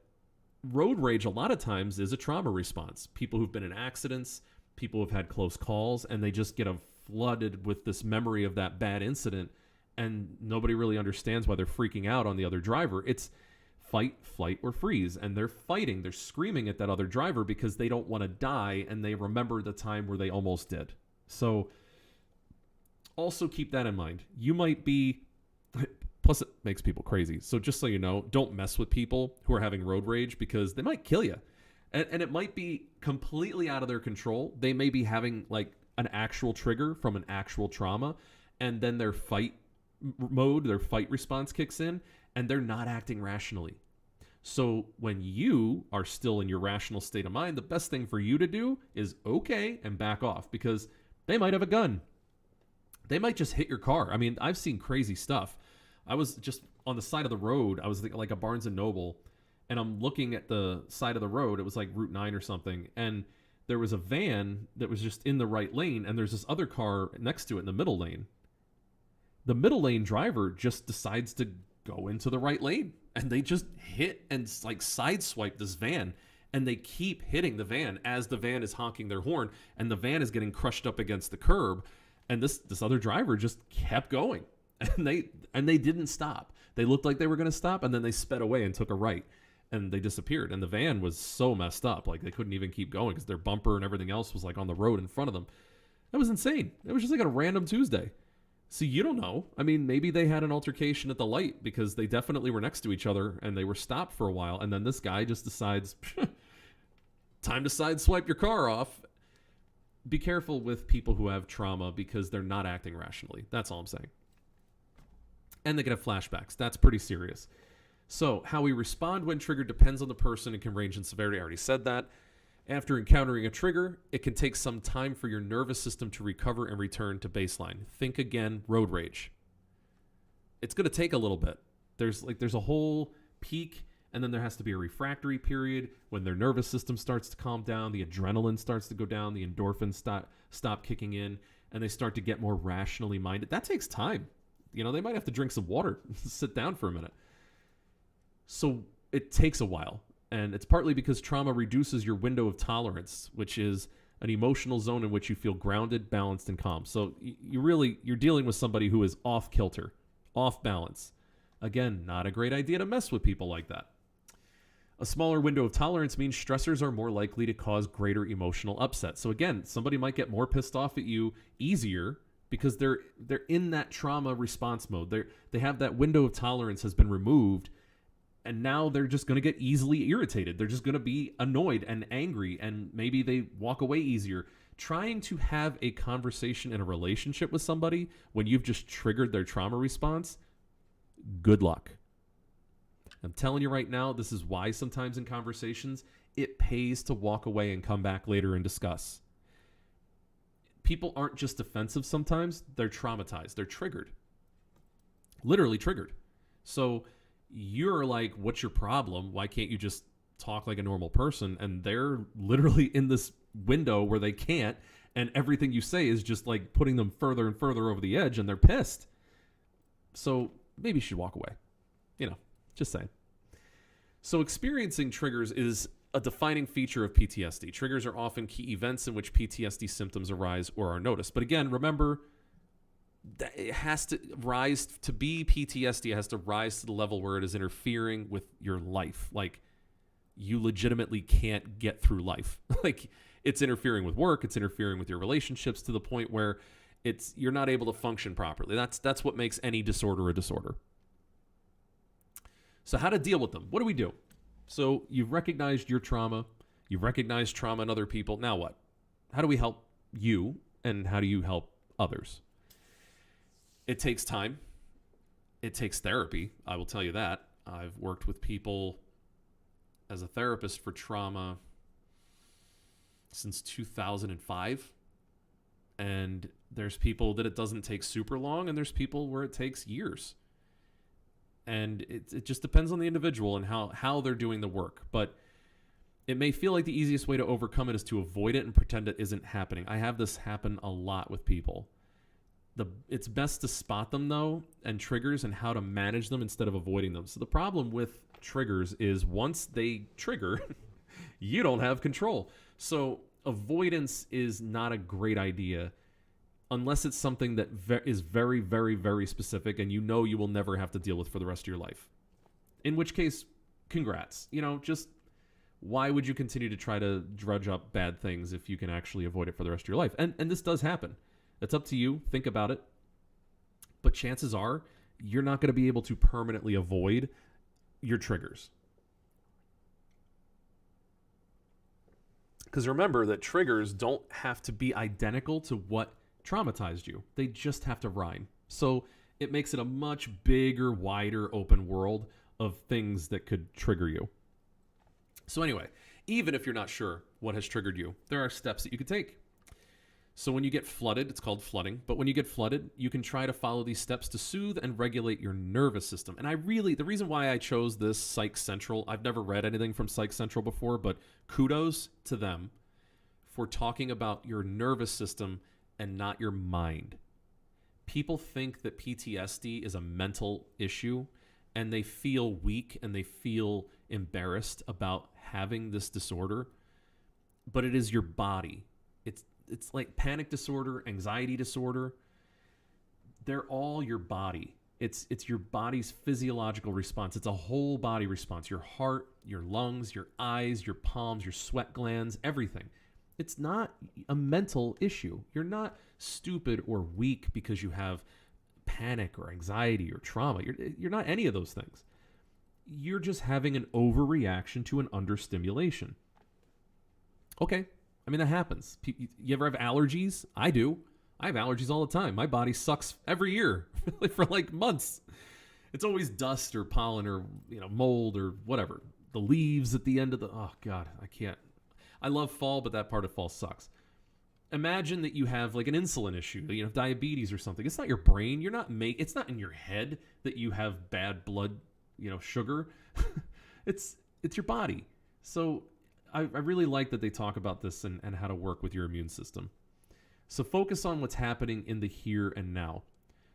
[SPEAKER 1] road rage a lot of times is a trauma response. People who've been in accidents, people who've had close calls, and they just get flooded with this memory of that bad incident, and nobody really understands why they're freaking out on the other driver. It's fight, flight, or freeze, and they're fighting. They're screaming at that other driver because they don't want to die, and they remember the time where they almost did. So also keep that in mind. You might be, plus it makes people crazy. So just so you know, don't mess with people who are having road rage because they might kill you. And it might be completely out of their control. They may be having like an actual trigger from an actual trauma, and then their fight mode, their fight response kicks in, and they're not acting rationally. So when you are still in your rational state of mind, the best thing for you to do is okay and back off because they might have a gun. They might just hit your car. I've seen crazy stuff. I was just on the side of the road. I was like a Barnes & Noble, and I'm looking at the side of the road. It was like Route 9 or something, and there was a van that was just in the right lane, and there's this other car next to it in the middle lane. The middle lane driver just decides to go into the right lane, and they just hit and like sideswipe this van, and they keep hitting the van as the van is honking their horn, and the van is getting crushed up against the curb. And this other driver just kept going. And they didn't stop. They looked like they were going to stop, and then they sped away and took a right, and they disappeared. And the van was so messed up, like they couldn't even keep going because their bumper and everything else was like on the road in front of them. That was insane. It was just like a random Tuesday. So you don't know. I mean, maybe they had an altercation at the light because they definitely were next to each other and they were stopped for a while. And then this guy just decides, time to sideswipe your car off. Be careful with people who have trauma because they're not acting rationally. That's all I'm saying. And they can have flashbacks. That's pretty serious. So how we respond when triggered depends on the person and can range in severity. I already said that. After encountering a trigger, it can take some time for your nervous system to recover and return to baseline. Think again, road rage. It's going to take a little bit. There's a whole peak, and then there has to be a refractory period when their nervous system starts to calm down, the adrenaline starts to go down, the endorphins stop kicking in, and they start to get more rationally minded. That takes time. You know, they might have to drink some water, sit down for a minute. So it takes a while. And it's partly because trauma reduces your window of tolerance, which is an emotional zone in which you feel grounded, balanced, and calm. So you're dealing with somebody who is off kilter, off balance. Again, not a great idea to mess with people like that. A smaller window of tolerance means stressors are more likely to cause greater emotional upset. So again, somebody might get more pissed off at you easier because they're in that trauma response mode. They have that window of tolerance has been removed. And now they're just going to get easily irritated. They're just going to be annoyed and angry, and maybe they walk away easier. Trying to have a conversation in a relationship with somebody when you've just triggered their trauma response, good luck. I'm telling you right now, this is why sometimes in conversations, it pays to walk away and come back later and discuss. People aren't just defensive sometimes, they're traumatized. They're triggered. Literally triggered. So you're like, what's your problem? Why can't you just talk like a normal person? And they're literally in this window where they can't, and everything you say is just like putting them further and further over the edge, and they're pissed. So maybe you should walk away. You know, just saying. So experiencing triggers is a defining feature of PTSD. Triggers are often key events in which PTSD symptoms arise or are noticed. But again, remember, it has to rise to be PTSD. It has to rise to the level where it is interfering with your life. Like, you legitimately can't get through life. Like, it's interfering with work. It's interfering with your relationships to the point where you're not able to function properly. That's what makes any disorder a disorder. So how to deal with them? What do we do? So you've recognized your trauma. You've recognized trauma in other people. Now what? How do we help you, and how do you help others? It takes time. It takes therapy. I will tell you that. I've worked with people as a therapist for trauma since 2005. And there's people that it doesn't take super long, and there's people where it takes years. And it just depends on the individual and how they're doing the work. But it may feel like the easiest way to overcome it is to avoid it and pretend it isn't happening. I have this happen a lot with people. It's best to spot them, though, and triggers and how to manage them instead of avoiding them. So the problem with triggers is once they trigger, you don't have control. So avoidance is not a great idea unless it's something that is very, very, very specific and you know you will never have to deal with for the rest of your life. In which case, congrats. You know, just why would you continue to try to drudge up bad things if you can actually avoid it for the rest of your life? And this does happen. It's up to you. Think about it. But chances are you're not going to be able to permanently avoid your triggers. Because remember that triggers don't have to be identical to what traumatized you. They just have to rhyme. So it makes it a much bigger, wider, open world of things that could trigger you. So anyway, even if you're not sure what has triggered you, there are steps that you could take. So when you get flooded, it's called flooding, but when you get flooded, you can try to follow these steps to soothe and regulate your nervous system. And the reason why I chose this Psych Central, I've never read anything from Psych Central before, but kudos to them for talking about your nervous system and not your mind. People think that PTSD is a mental issue, and they feel weak and they feel embarrassed about having this disorder, but it is your body. it's like panic disorder, anxiety disorder. They're all your body. It's your body's physiological response. It's a whole body response. Your heart, your lungs, your eyes, your palms, your sweat glands, everything. It's not a mental issue. You're not stupid or weak because you have panic or anxiety or trauma. You're not any of those things. You're just having an overreaction to an understimulation. Okay. I mean, that happens. You ever have allergies? I do. I have allergies all the time. My body sucks every year for like months. It's always dust or pollen or mold or whatever. The leaves at the end of oh God, I can't. I love fall, but that part of fall sucks. Imagine that you have like an insulin issue, diabetes or something. It's not your brain. It's not in your head that you have bad blood, sugar. it's your body. So I really like that they talk about this and how to work with your immune system. So focus on what's happening in the here and now.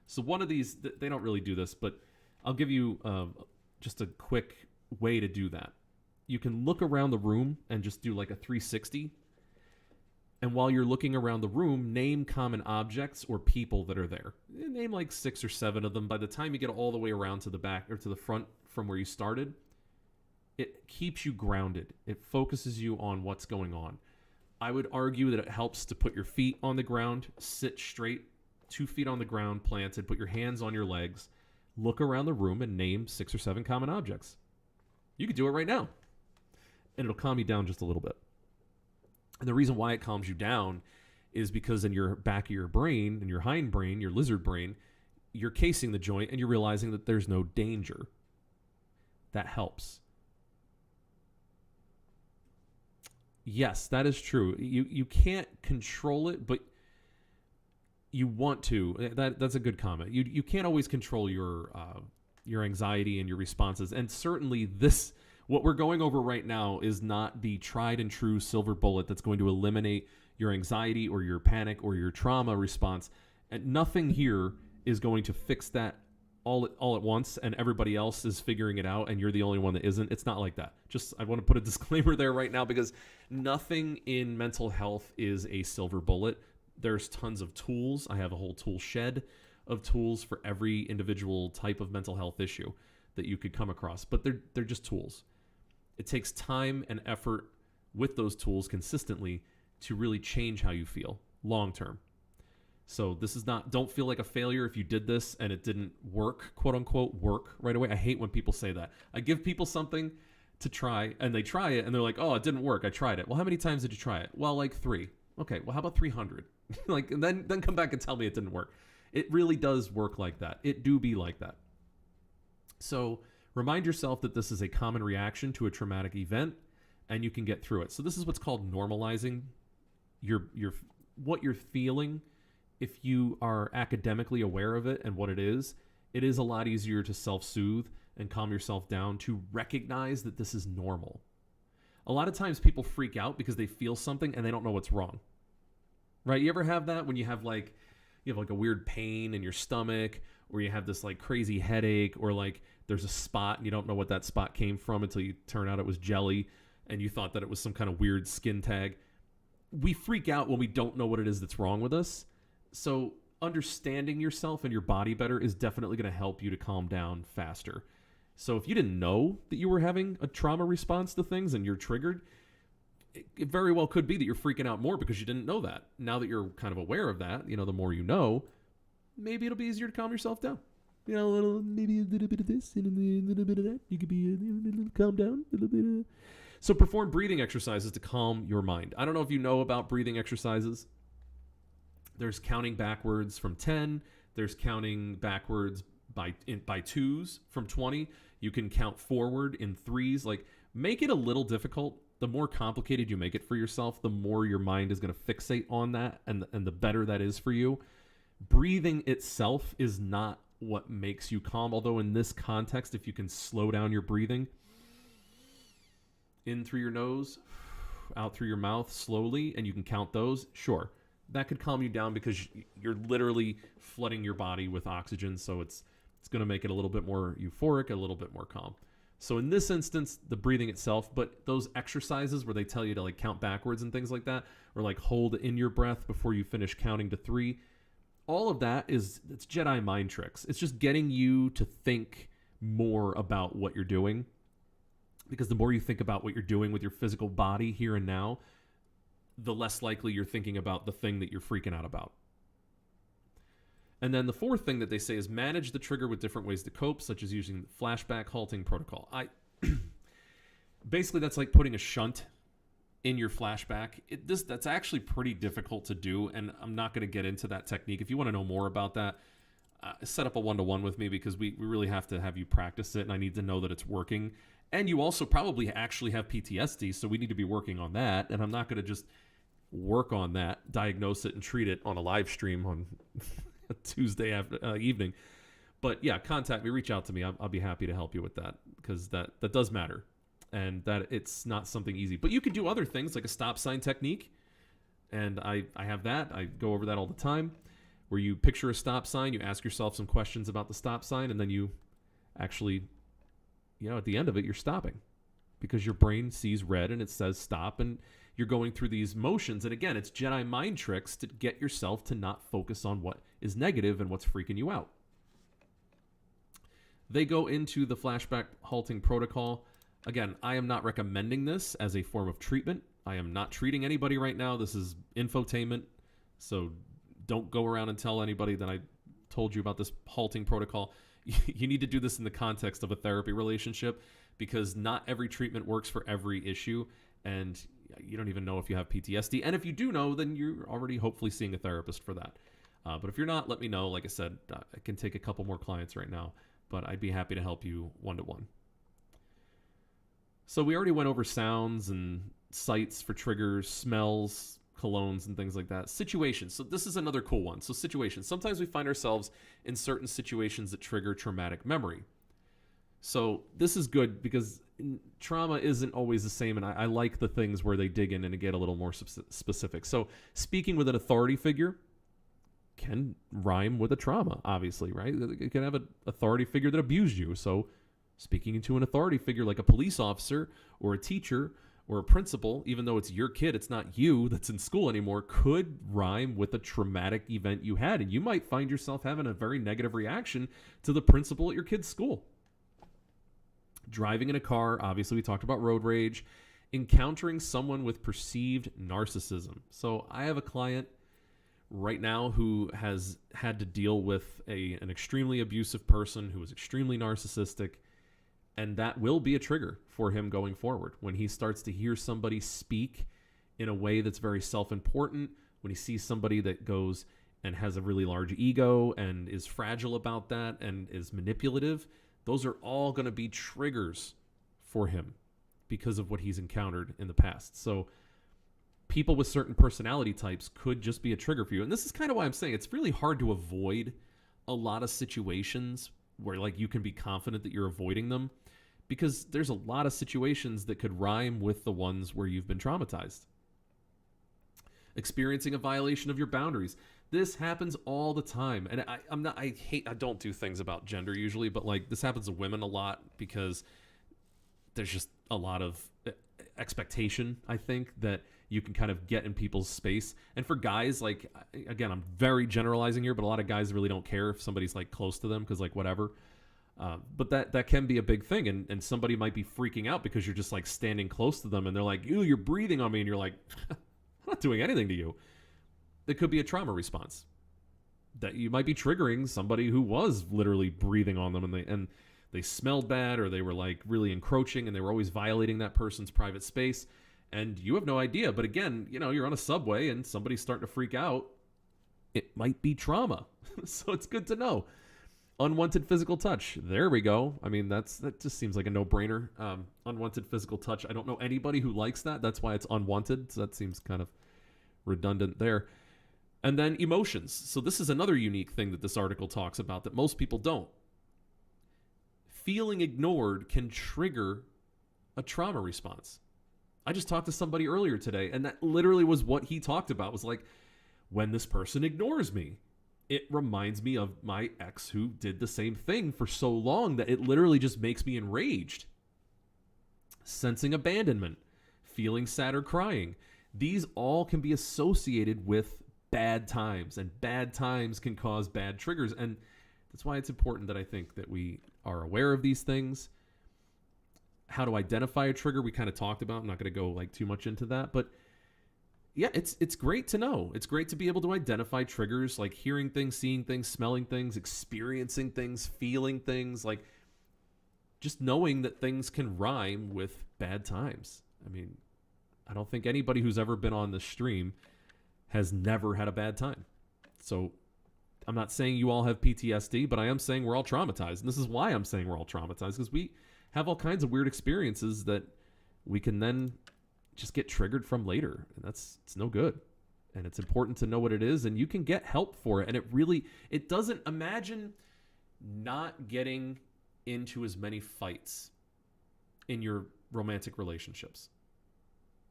[SPEAKER 1] So one of these, they don't really do this, but I'll give you just a quick way to do that. You can look around the room and just do like a 360. And while you're looking around the room, name common objects or people that are there. Name like 6 or 7 of them. By the time you get all the way around to the back or to the front from where you started, it keeps you grounded. It focuses you on what's going on. I would argue that it helps to put your feet on the ground, sit straight, 2 feet on the ground, planted, put your hands on your legs, look around the room and name 6 or 7 common objects. You could do it right now, and it'll calm you down just a little bit. And the reason why it calms you down is because in your back of your brain, in your hindbrain, your lizard brain, you're casing the joint and you're realizing that there's no danger. That helps. Yes, that is true. You can't control it, but you want to. That's a good comment. You can't always control your anxiety and your responses. And certainly what we're going over right now is not the tried and true silver bullet that's going to eliminate your anxiety or your panic or your trauma response. And nothing here is going to fix that all at once, and everybody else is figuring it out and you're the only one that isn't. It's not like that. I want to put a disclaimer there right now, because nothing in mental health is a silver bullet. There's tons of tools. I have a whole tool shed of tools for every individual type of mental health issue that you could come across, but they're just tools. It takes time and effort with those tools consistently to really change how you feel long term. So this is not, don't feel like a failure if you did this and it didn't work, quote unquote, work right away. I hate when people say that. I give people something to try and they try it and they're like, oh, it didn't work. I tried it. Well, how many times did you try it? Well, like 3. Okay. Well, how about 300? And then come back and tell me it didn't work. It really does work like that. It do be like that. So remind yourself that this is a common reaction to a traumatic event and you can get through it. So this is what's called normalizing what you're feeling. If you are academically aware of it and what it is a lot easier to self-soothe and calm yourself down to recognize that this is normal. A lot of times people freak out because they feel something and they don't know what's wrong. Right? You ever have that when you have like a weird pain in your stomach, or you have this like crazy headache, or like there's a spot and you don't know what that spot came from until you turn out it was jelly and you thought that it was some kind of weird skin tag. We freak out when we don't know what it is that's wrong with us. So understanding yourself and your body better is definitely going to help you to calm down faster. So if you didn't know that you were having a trauma response to things and you're triggered, it very well could be that you're freaking out more because you didn't know that. Now that you're kind of aware of that, the more you know, maybe it'll be easier to calm yourself down. Maybe a little bit of this and a little bit of that. You could be a little calm down, a little bit of... So perform breathing exercises to calm your mind. I don't know if you know about breathing exercises. There's counting backwards from 10. There's counting backwards by 2s from 20. You can count forward in 3s. Like, make it a little difficult. The more complicated you make it for yourself, the more your mind is going to fixate on that, and the better that is for you. Breathing itself is not what makes you calm, although in this context, if you can slow down your breathing, in through your nose, out through your mouth slowly, and you can count those, sure. That could calm you down because you're literally flooding your body with oxygen, so it's going to make it a little bit more euphoric, a little bit more calm. So in this instance, the breathing itself, but those exercises where they tell you to like count backwards and things like that, or like hold in your breath before you finish counting to 3, all of that it's Jedi mind tricks. It's just getting you to think more about what you're doing, because the more you think about what you're doing with your physical body here and now, the less likely you're thinking about the thing that you're freaking out about. And then the fourth thing that they say is manage the trigger with different ways to cope, such as using the flashback halting protocol. Basically, that's like putting a shunt in your flashback. That's actually pretty difficult to do, and I'm not going to get into that technique. If you want to know more about that, set up a one-to-one with me, because we really have to have you practice it, and I need to know that it's working. And you also probably actually have PTSD, so we need to be working on that, and I'm not going to just work on that, diagnose it, and treat it on a live stream on a Tuesday evening. But yeah, contact me, reach out to me. I'll be happy to help you with that, because that does matter, and that it's not something easy. But you could do other things like a stop sign technique, and I have that. I go over that all the time, where you picture a stop sign, you ask yourself some questions about the stop sign, and then you actually, at the end of it, you're stopping, because your brain sees red and it says stop, and you're going through these motions. And again, it's Jedi mind tricks to get yourself to not focus on what is negative and what's freaking you out. They go into the flashback halting protocol. Again, I am not recommending this as a form of treatment. I am not treating anybody right now. This is infotainment. So don't go around and tell anybody that I told you about this halting protocol. You need to do this in the context of a therapy relationship, because not every treatment works for every issue, and you don't even know if you have PTSD. And if you do know, then you're already hopefully seeing a therapist for that. But if you're not, let me know. Like I said, I can take a couple more clients right now, but I'd be happy to help you one-to-one. So we already went over sounds and sights for triggers, smells, colognes, and things like that. Situations. So this is another cool one. So situations. Sometimes we find ourselves in certain situations that trigger traumatic memory. So this is good, because trauma isn't always the same, and I like the things where they dig in and get a little more specific. So speaking with an authority figure can rhyme with a trauma, obviously, right? You can have an authority figure that abused you. So speaking to an authority figure like a police officer or a teacher or a principal, even though it's your kid, it's not you that's in school anymore, could rhyme with a traumatic event you had. And you might find yourself having a very negative reaction to the principal at your kid's school. Driving in a car, obviously we talked about road rage. Encountering someone with perceived narcissism. So I have a client right now who has had to deal with an extremely abusive person who is extremely narcissistic, and that will be a trigger for him going forward. When he starts to hear somebody speak in a way that's very self-important, when he sees somebody that goes and has a really large ego and is fragile about that and is manipulative, those are all going to be triggers for him because of what he's encountered in the past. So people with certain personality types could just be a trigger for you. And this is kind of why I'm saying it's really hard to avoid a lot of situations where like you can be confident that you're avoiding them, because there's a lot of situations that could rhyme with the ones where you've been traumatized. Experiencing a violation of your boundaries. This happens all the time. And I don't do things about gender usually, but like this happens to women a lot because there's just a lot of expectation, I think, that you can kind of get in people's space. And for guys, like, again, I'm very generalizing here, but a lot of guys really don't care if somebody's like close to them because like whatever. But that can be a big thing. And somebody might be freaking out because you're just like standing close to them and they're like, ew, you're breathing on me. And you're like, I'm not doing anything to you. It could be a trauma response that you might be triggering somebody who was literally breathing on them and they smelled bad, or they were like really encroaching and they were always violating that person's private space. And you have no idea. But again, you're on a subway and somebody's starting to freak out. It might be trauma. So it's good to know. Unwanted physical touch. There we go. I mean, that just seems like a no-brainer. Unwanted physical touch. I don't know anybody who likes that. That's why it's unwanted. So that seems kind of redundant there. And then emotions. So this is another unique thing that this article talks about that most people don't. Feeling ignored can trigger a trauma response. I just talked to somebody earlier today, and that literally was what he talked about. Was like, when this person ignores me, it reminds me of my ex who did the same thing for so long that it literally just makes me enraged. sensing abandonment, feeling sad or crying. These all can be associated with bad times, and bad times can cause bad triggers. And that's why it's important that I think that we are aware of these things. How to identify a trigger, we kind of talked about. I'm not going to go like too much into that, but yeah, it's great to know. It's great to be able to identify triggers, like hearing things, seeing things, smelling things, experiencing things, feeling things, like just knowing that things can rhyme with bad times. I mean, I don't think anybody who's ever been on this stream has never had a bad time. So I'm not saying you all have PTSD, but I am saying we're all traumatized. And this is why I'm saying we're all traumatized, because we have all kinds of weird experiences that we can then just get triggered from later. And it's no good. And it's important to know what it is, and you can get help for it. And it doesn't, imagine not getting into as many fights in your romantic relationships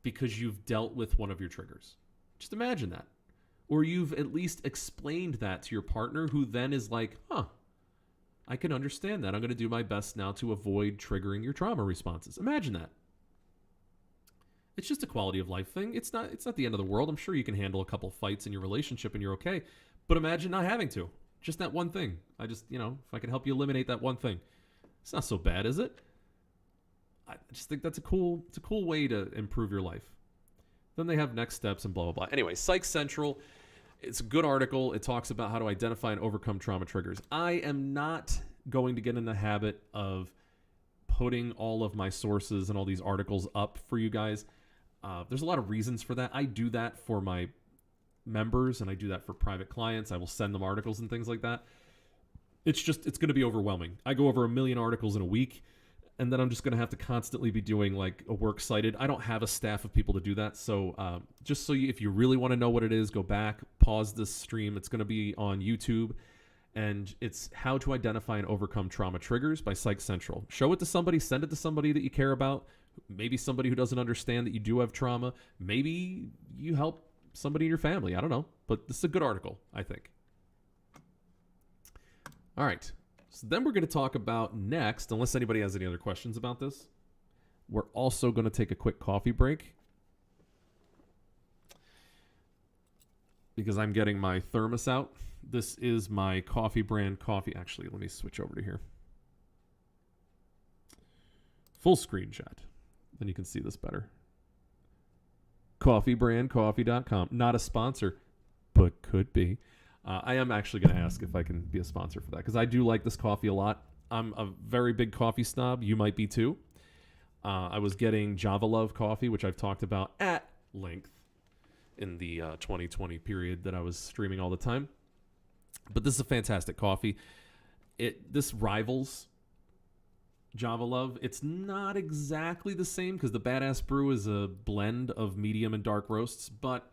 [SPEAKER 1] because you've dealt with one of your triggers. Just imagine that. Or you've at least explained that to your partner, who then is like, I can understand that. I'm going to do my best now to avoid triggering your trauma responses. Imagine that. It's just a quality of life thing. It's not the end of the world. I'm sure you can handle a couple fights in your relationship and you're okay. But imagine not having to. Just that one thing. If I can help you eliminate that one thing. It's not so bad, is it? I just think that's a cool way to improve your life. Then they have next steps and blah, blah, blah. Anyway, Psych Central, it's a good article. It talks about how to identify and overcome trauma triggers. I am not going to get in the habit of putting all of my sources and all these articles up for you guys. There's a lot of reasons for that. I do that for my members, and I do that for private clients. I will send them articles and things like that. It's going to be overwhelming. I go over 1 million articles in a week, and then I'm just going to have to constantly be doing like a works cited. I don't have a staff of people to do that. So just so if you really want to know what it is, go back, pause this stream. It's going to be on YouTube, and it's How to Identify and Overcome Trauma Triggers by Psych Central. Show it to somebody, send it to somebody that you care about, maybe somebody who doesn't understand that you do have trauma. Maybe you help somebody in your family. I don't know, but this is a good article, I think. All right. So then we're going to talk about next, unless anybody has any other questions about this, we're also going to take a quick coffee break because I'm getting my thermos out. This is my coffee brand coffee. Actually, let me switch over to here. Full screen chat. Then you can see this better. Coffeebrandcoffee.com. Not a sponsor, but could be. I am actually going to ask if I can be a sponsor for that, because I do like this coffee a lot. I'm a very big coffee snob. You might be too. I was getting Java Love coffee, which I've talked about at length in the 2020 period that I was streaming all the time. But this is a fantastic coffee. This rivals Java Love. It's not exactly the same because the Badass Brew is a blend of medium and dark roasts. But,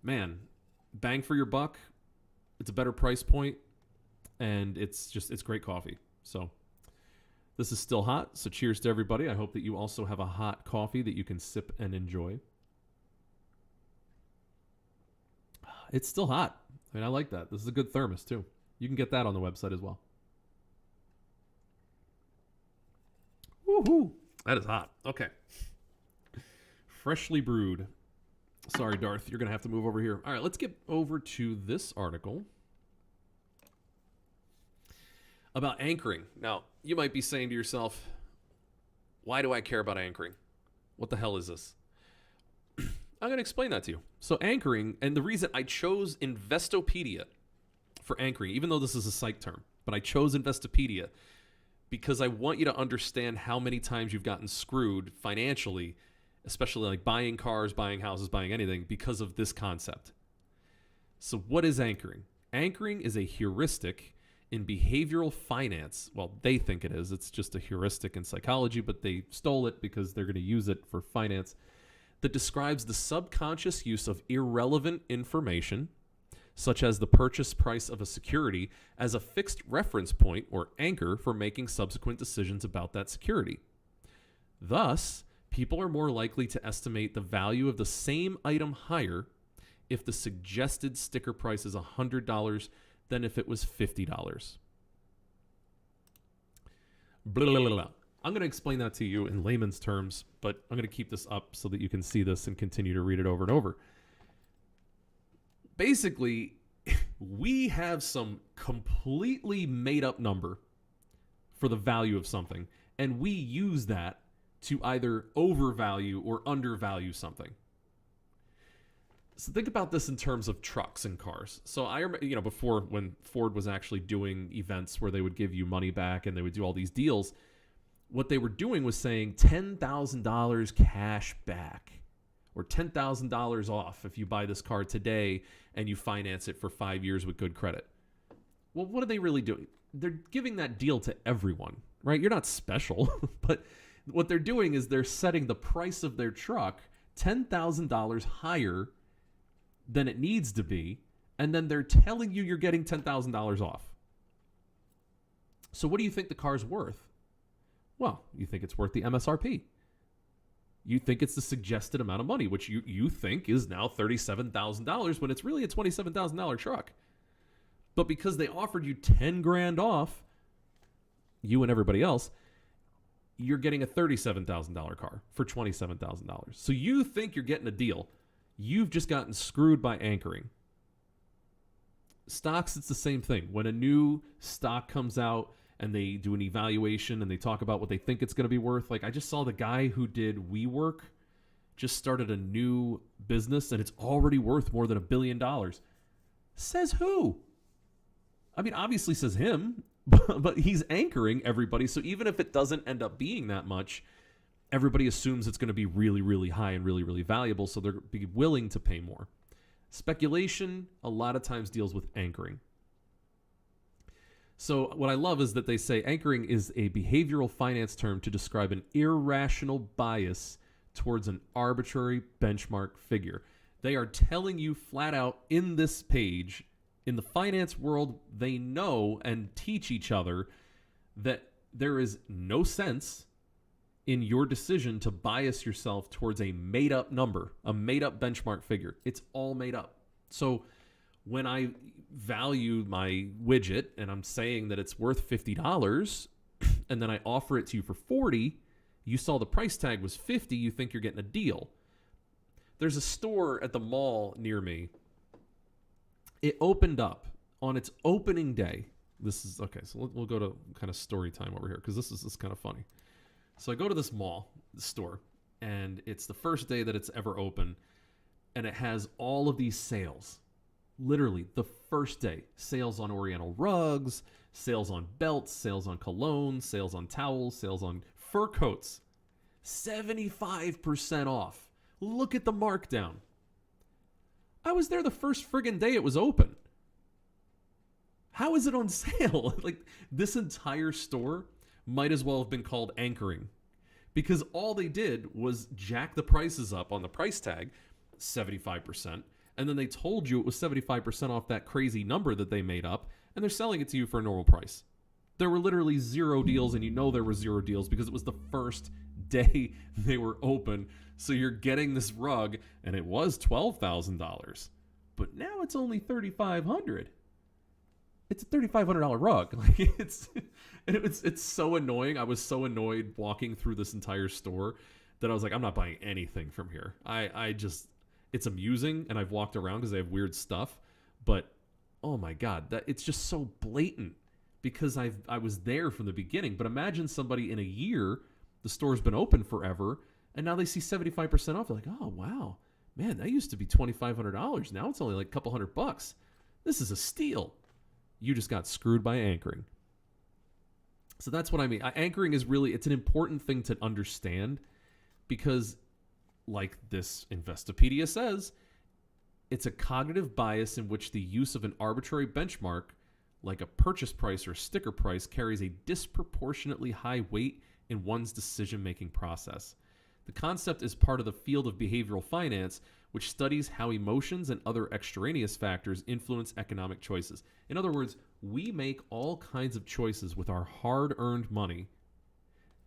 [SPEAKER 1] man, bang for your buck. It's a better price point, and it's great coffee. So this is still hot, so cheers to everybody. I hope that you also have a hot coffee that you can sip and enjoy. It's still hot. I mean, I like that. This is a good thermos, too. You can get that on the website as well. Woohoo! That is hot. Okay. Freshly brewed. Sorry, Darth. You're going to have to move over here. All right, let's get over to this article about anchoring. Now, you might be saying to yourself, why do I care about anchoring? What the hell is this? I'm going to explain that to you. So anchoring, and the reason I chose Investopedia for anchoring, even though this is a psych term, but I chose Investopedia because I want you to understand how many times you've gotten screwed financially, especially like buying cars, buying houses, buying anything, because of this concept. So what is anchoring? Anchoring is a heuristic in behavioral finance. Well, they think it is. It's just a heuristic in psychology, but they stole it because they're going to use it for finance, that describes the subconscious use of irrelevant information, such as the purchase price of a security, as a fixed reference point or anchor for making subsequent decisions about that security. Thus, people are more likely to estimate the value of the same item higher if the suggested sticker price is $100 than if it was $50. Blah, blah, blah, blah. I'm going to explain that to you in layman's terms, but I'm going to keep this up so that you can see this and continue to read it over and over. Basically, we have some completely made up number for the value of something, and we use that to either overvalue or undervalue something. So think about this in terms of trucks and cars. So I remember, before when Ford was actually doing events where they would give you money back and they would do all these deals, what they were doing was saying $10,000 cash back or $10,000 off if you buy this car today and you finance it for 5 years with good credit. Well, what are they really doing? They're giving that deal to everyone, right? You're not special, but what they're doing is they're setting the price of their truck $10,000 higher than it needs to be, and then they're telling you you're getting $10,000 off. So what do you think the car's worth? Well, you think it's worth the MSRP. You think it's the suggested amount of money, which you think is now $37,000 when it's really a $27,000 truck. But because they offered you 10 grand off, you and everybody else, you're getting a $37,000 car for $27,000. So you think you're getting a deal. You've just gotten screwed by anchoring. Stocks, it's the same thing. When a new stock comes out and they do an evaluation and they talk about what they think it's going to be worth. Like I just saw the guy who did WeWork just started a new business and it's already worth more than $1 billion. Says who? I mean, obviously says him, but he's anchoring everybody. So even if it doesn't end up being that much, everybody assumes it's going to be really, really high and really, really valuable. So they're be willing to pay more. Speculation a lot of times deals with anchoring. So what I love is that they say anchoring is a behavioral finance term to describe an irrational bias towards an arbitrary benchmark figure. They are telling you flat out in this page, in the finance world, they know and teach each other that there is no sense in your decision to bias yourself towards a made-up number, a made-up benchmark figure. It's all made up. So when I value my widget and I'm saying that it's worth $50 and then I offer it to you for $40, you saw the price tag was $50, you think you're getting a deal. There's a store at the mall near me. It opened up on its opening day. This is okay, so we'll go to kind of story time over here because this is kind of funny. So I go to this mall, the store, and it's the first day that it's ever open, and it has all of these sales. Literally, the first day. Sales on Oriental rugs, sales on belts, sales on cologne, sales on towels, sales on fur coats. 75% off. Look at the markdown. I was there the first friggin' day it was open. How is it on sale? Like, this entire store might as well have been called anchoring because all they did was jack the prices up on the price tag 75%, and then they told you it was 75% off that crazy number that they made up, and they're selling it to you for a normal price. There were literally zero deals, and you know there were zero deals because it was the first day they were open. So you're getting this rug, and it was $12,000, but now it's only $3,500. It's a $3,500 rug. Like it's so annoying. I was so annoyed walking through this entire store that I was like, I'm not buying anything from here. I just, it's amusing, and I've walked around because they have weird stuff, but oh my God, that it's just so blatant because I was there from the beginning. But imagine somebody in a year, the store's been open forever, and now they see 75% off. They're like, oh wow, man, that used to be $2,500. Now it's only like a couple $100. This is a steal. You just got screwed by anchoring. So that's what I mean. Anchoring is really, it's an important thing to understand because, like this Investopedia says, it's a cognitive bias in which the use of an arbitrary benchmark, like a purchase price or sticker price, carries a disproportionately high weight in one's decision-making process. The concept is part of the field of behavioral finance, which studies how emotions and other extraneous factors influence economic choices. In other words, we make all kinds of choices with our hard-earned money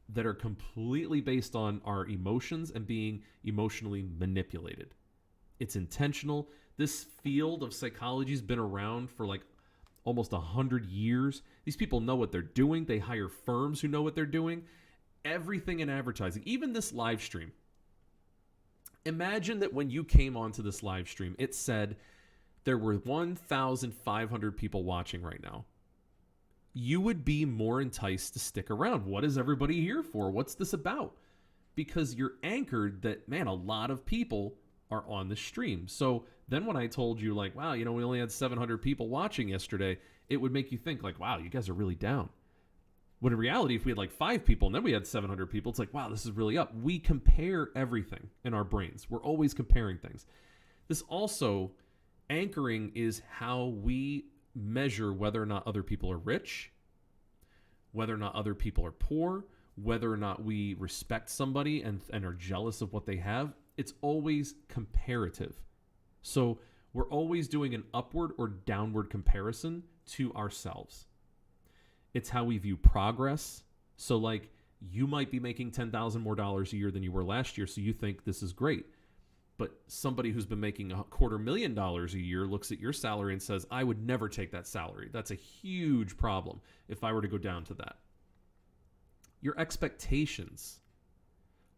[SPEAKER 1] that are completely based on our emotions and being emotionally manipulated. It's intentional. This field of psychology has been around for like almost 100 years. These people know what they're doing. They hire firms who know what they're doing. Everything in advertising, even this live stream. Imagine that when you came onto this live stream, it said there were 1,500 people watching right now. You would be more enticed to stick around. What is everybody here for? What's this about? Because you're anchored that, man, a lot of people are on the stream. So then when I told you, like, wow, we only had 700 people watching yesterday, it would make you think, like, wow, you guys are really down. When in reality, if we had like 5 people and then we had 700 people, it's like, wow, this is really up. We compare everything in our brains. We're always comparing things. This also, anchoring is how we measure whether or not other people are rich, whether or not other people are poor, whether or not we respect somebody and are jealous of what they have. It's always comparative. So we're always doing an upward or downward comparison to ourselves. It's how we view progress. So like, you might be making $10,000 more a year than you were last year, so you think this is great. But somebody who's been making $250,000 a year looks at your salary and says, I would never take that salary. That's a huge problem if I were to go down to that. Your expectations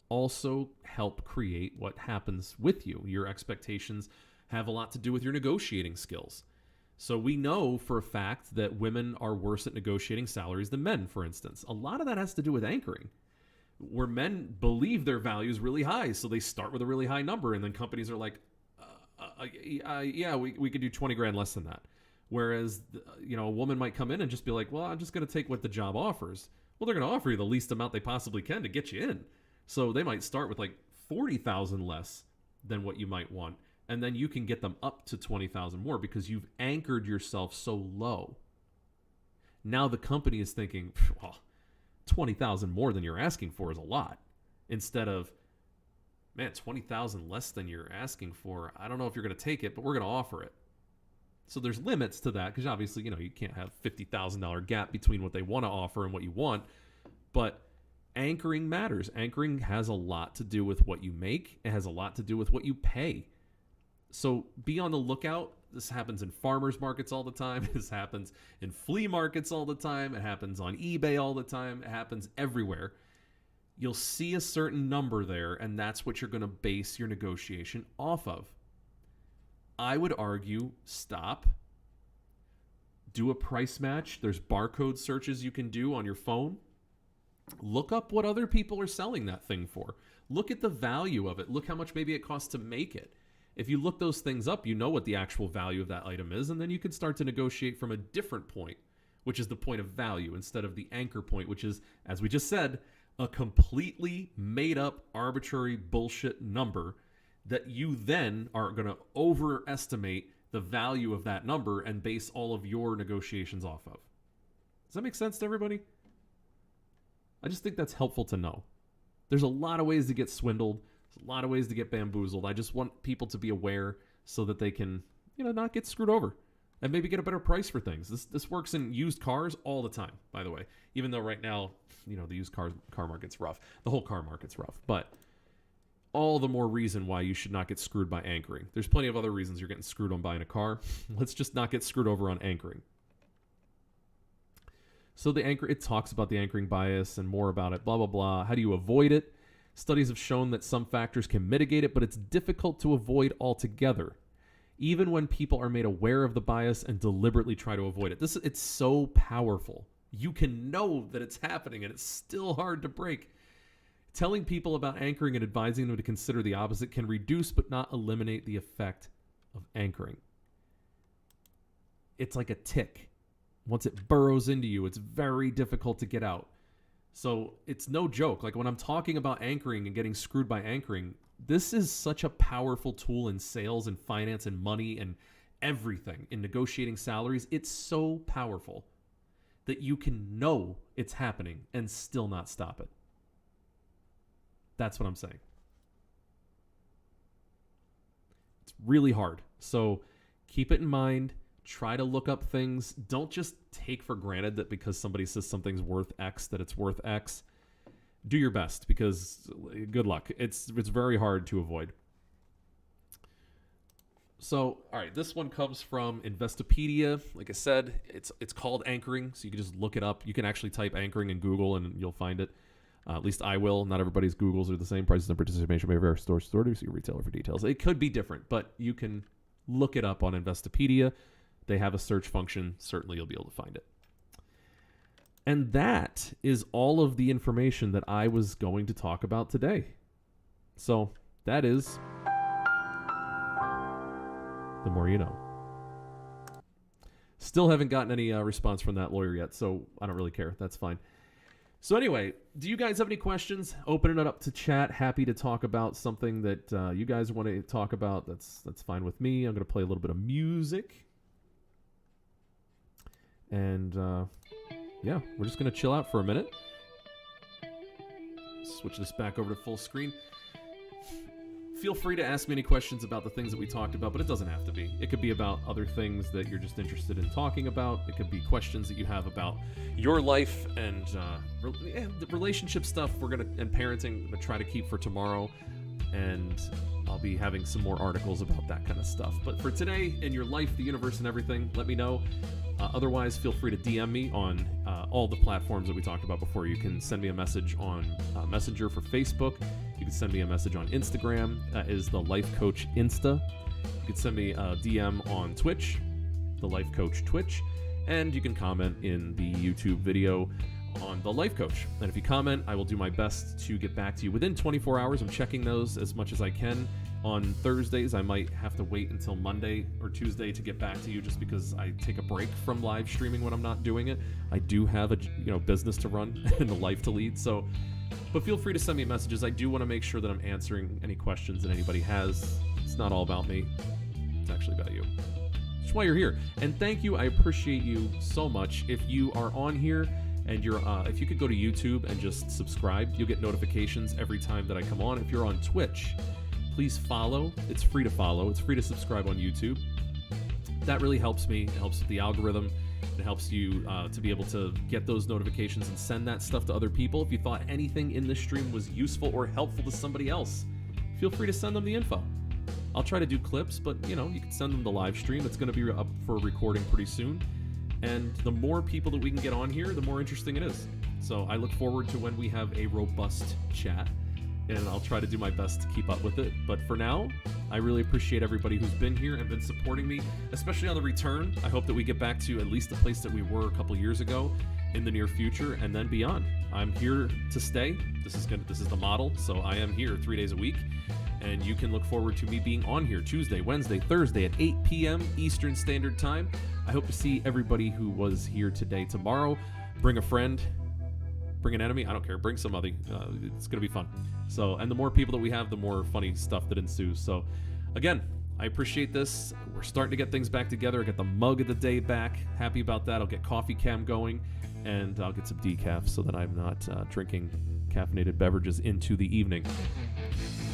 [SPEAKER 1] also help create what happens with you. Your expectations have a lot to do with your negotiating skills. So we know for a fact that women are worse at negotiating salaries than men, for instance. A lot of that has to do with anchoring, where men believe their value is really high. So they start with a really high number, and then companies are like, yeah, we could do 20 grand less than that. Whereas, a woman might come in and just be like, well, I'm just going to take what the job offers. Well, they're going to offer you the least amount they possibly can to get you in. So they might start with like 40,000 less than what you might want. And then you can get them up to 20,000 more because you've anchored yourself so low. Now the company is thinking, well, 20,000 more than you're asking for is a lot. Instead of, man, 20,000 less than you're asking for. I don't know if you're going to take it, but we're going to offer it. So there's limits to that because obviously, you can't have $50,000 gap between what they want to offer and what you want. But anchoring matters. Anchoring has a lot to do with what you make. It has a lot to do with what you pay. So be on the lookout. This happens in farmers markets all the time. This happens in flea markets all the time. It happens on eBay all the time. It happens everywhere. You'll see a certain number there, and that's what you're going to base your negotiation off of. I would argue stop. Do a price match. There's barcode searches you can do on your phone. Look up what other people are selling that thing for. Look at the value of it. Look how much maybe it costs to make it. If you look those things up, you know what the actual value of that item is, and then you can start to negotiate from a different point, which is the point of value, instead of the anchor point, which is, as we just said, a completely made-up, arbitrary bullshit number that you then are going to overestimate the value of that number and base all of your negotiations off of. Does that make sense to everybody? I just think that's helpful to know. There's a lot of ways to get swindled. There's a lot of ways to get bamboozled. I just want people to be aware so that they can, not get screwed over and maybe get a better price for things. This works in used cars all the time, by the way. Even though right now, the used car market's rough. The whole car market's rough. But all the more reason why you should not get screwed by anchoring. There's plenty of other reasons you're getting screwed on buying a car. Let's just not get screwed over on anchoring. So it talks about the anchoring bias and more about it, blah, blah, blah. How do you avoid it? Studies have shown that some factors can mitigate it, but it's difficult to avoid altogether, even when people are made aware of the bias and deliberately try to avoid it. It's so powerful. You can know that it's happening, and it's still hard to break. Telling people about anchoring and advising them to consider the opposite can reduce but not eliminate the effect of anchoring. It's like a tick. Once it burrows into you, it's very difficult to get out. So it's no joke. Like when I'm talking about anchoring and getting screwed by anchoring, this is such a powerful tool in sales and finance and money and everything in negotiating salaries. It's so powerful that you can know it's happening and still not stop it. That's what I'm saying. It's really hard. So keep it in mind. Try to look up things. Don't just take for granted that because somebody says something's worth X, that it's worth X. Do your best, because good luck. It's very hard to avoid. So, all right, this one comes from Investopedia. Like I said, it's called anchoring, so you can just look it up. You can actually type anchoring in Google and you'll find it. At least I will. Not everybody's Googles are the same. Prices and participation may vary store to store. See your retailer for details. It could be different, but you can look it up on Investopedia. They have a search function. Certainly you'll be able to find it. And that is all of the information that I was going to talk about today. So that is the more you know. Still haven't gotten any response from that lawyer yet, so I don't really care. That's fine. So anyway, do you guys have any questions? Opening it up to chat. Happy to talk about something that you guys want to talk about. That's fine with me. I'm going to play a little bit of music. And yeah, we're just going to chill out for a minute. Switch this back over to full screen. Feel free to ask me any questions about the things that we talked about, but it doesn't have to be. It could be about other things that you're just interested in talking about. It could be questions that you have about your life and the relationship stuff and parenting. I'm gonna try to keep for tomorrow, and I'll be having some more articles about that kind of stuff. But for today, in your life, the universe, and everything, let me know. Otherwise, feel free to DM me on all the platforms that we talked about before. You can send me a message on Messenger for Facebook. You can send me a message on Instagram. That is the Life Coach Insta. You can send me a DM on Twitch, the Life Coach Twitch. And you can comment in the YouTube video on the Life Coach. And if you comment, I will do my best to get back to you within 24 hours. I'm checking those as much as I can. On Thursdays, I might have to wait until Monday or Tuesday to get back to you, just because I take a break from live streaming when I'm not doing it. I do have a business to run and a life to lead, but feel free to send me messages. I do want to make sure that I'm answering any questions that anybody has. It's not all about me. It's actually about you. That's why you're here. And thank you. I appreciate you so much. If you are on here and you're, if you could go to YouTube and just subscribe, you'll get notifications every time that I come on. If you're on Twitch, please follow. It's free to follow. It's free to subscribe on YouTube. That really helps me. It helps with the algorithm. It helps you to be able to get those notifications and send that stuff to other people. If you thought anything in this stream was useful or helpful to somebody else, feel free to send them the info. I'll try to do clips, but you can send them the live stream. It's going to be up for recording pretty soon. And the more people that we can get on here, the more interesting it is. So I look forward to when we have a robust chat, and I'll try to do my best to keep up with it. But for now, I really appreciate everybody who's been here and been supporting me, especially on the return. I hope that we get back to at least the place that we were a couple years ago in the near future and then beyond. I'm here to stay. This is the model, so I am here 3 days a week, and you can look forward to me being on here Tuesday, Wednesday, Thursday at 8 p.m. Eastern Standard Time. I hope to see everybody who was here today tomorrow. Bring a friend. Bring an enemy, I don't care. Bring somebody. It's going to be fun. So, and the more people that we have, the more funny stuff that ensues. So, again, I appreciate this. We're starting to get things back together. I got the mug of the day back. Happy about that. I'll get Coffee Cam going, and I'll get some decaf so that I'm not drinking caffeinated beverages into the evening.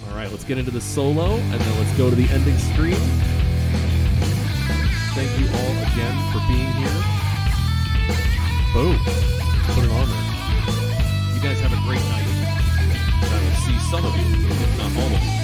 [SPEAKER 1] All right, let's get into the solo, and then let's go to the ending screen. Thank you all again for being here. Boom. Put it on there. You guys have a great night. And I will see some of you, if not all of you,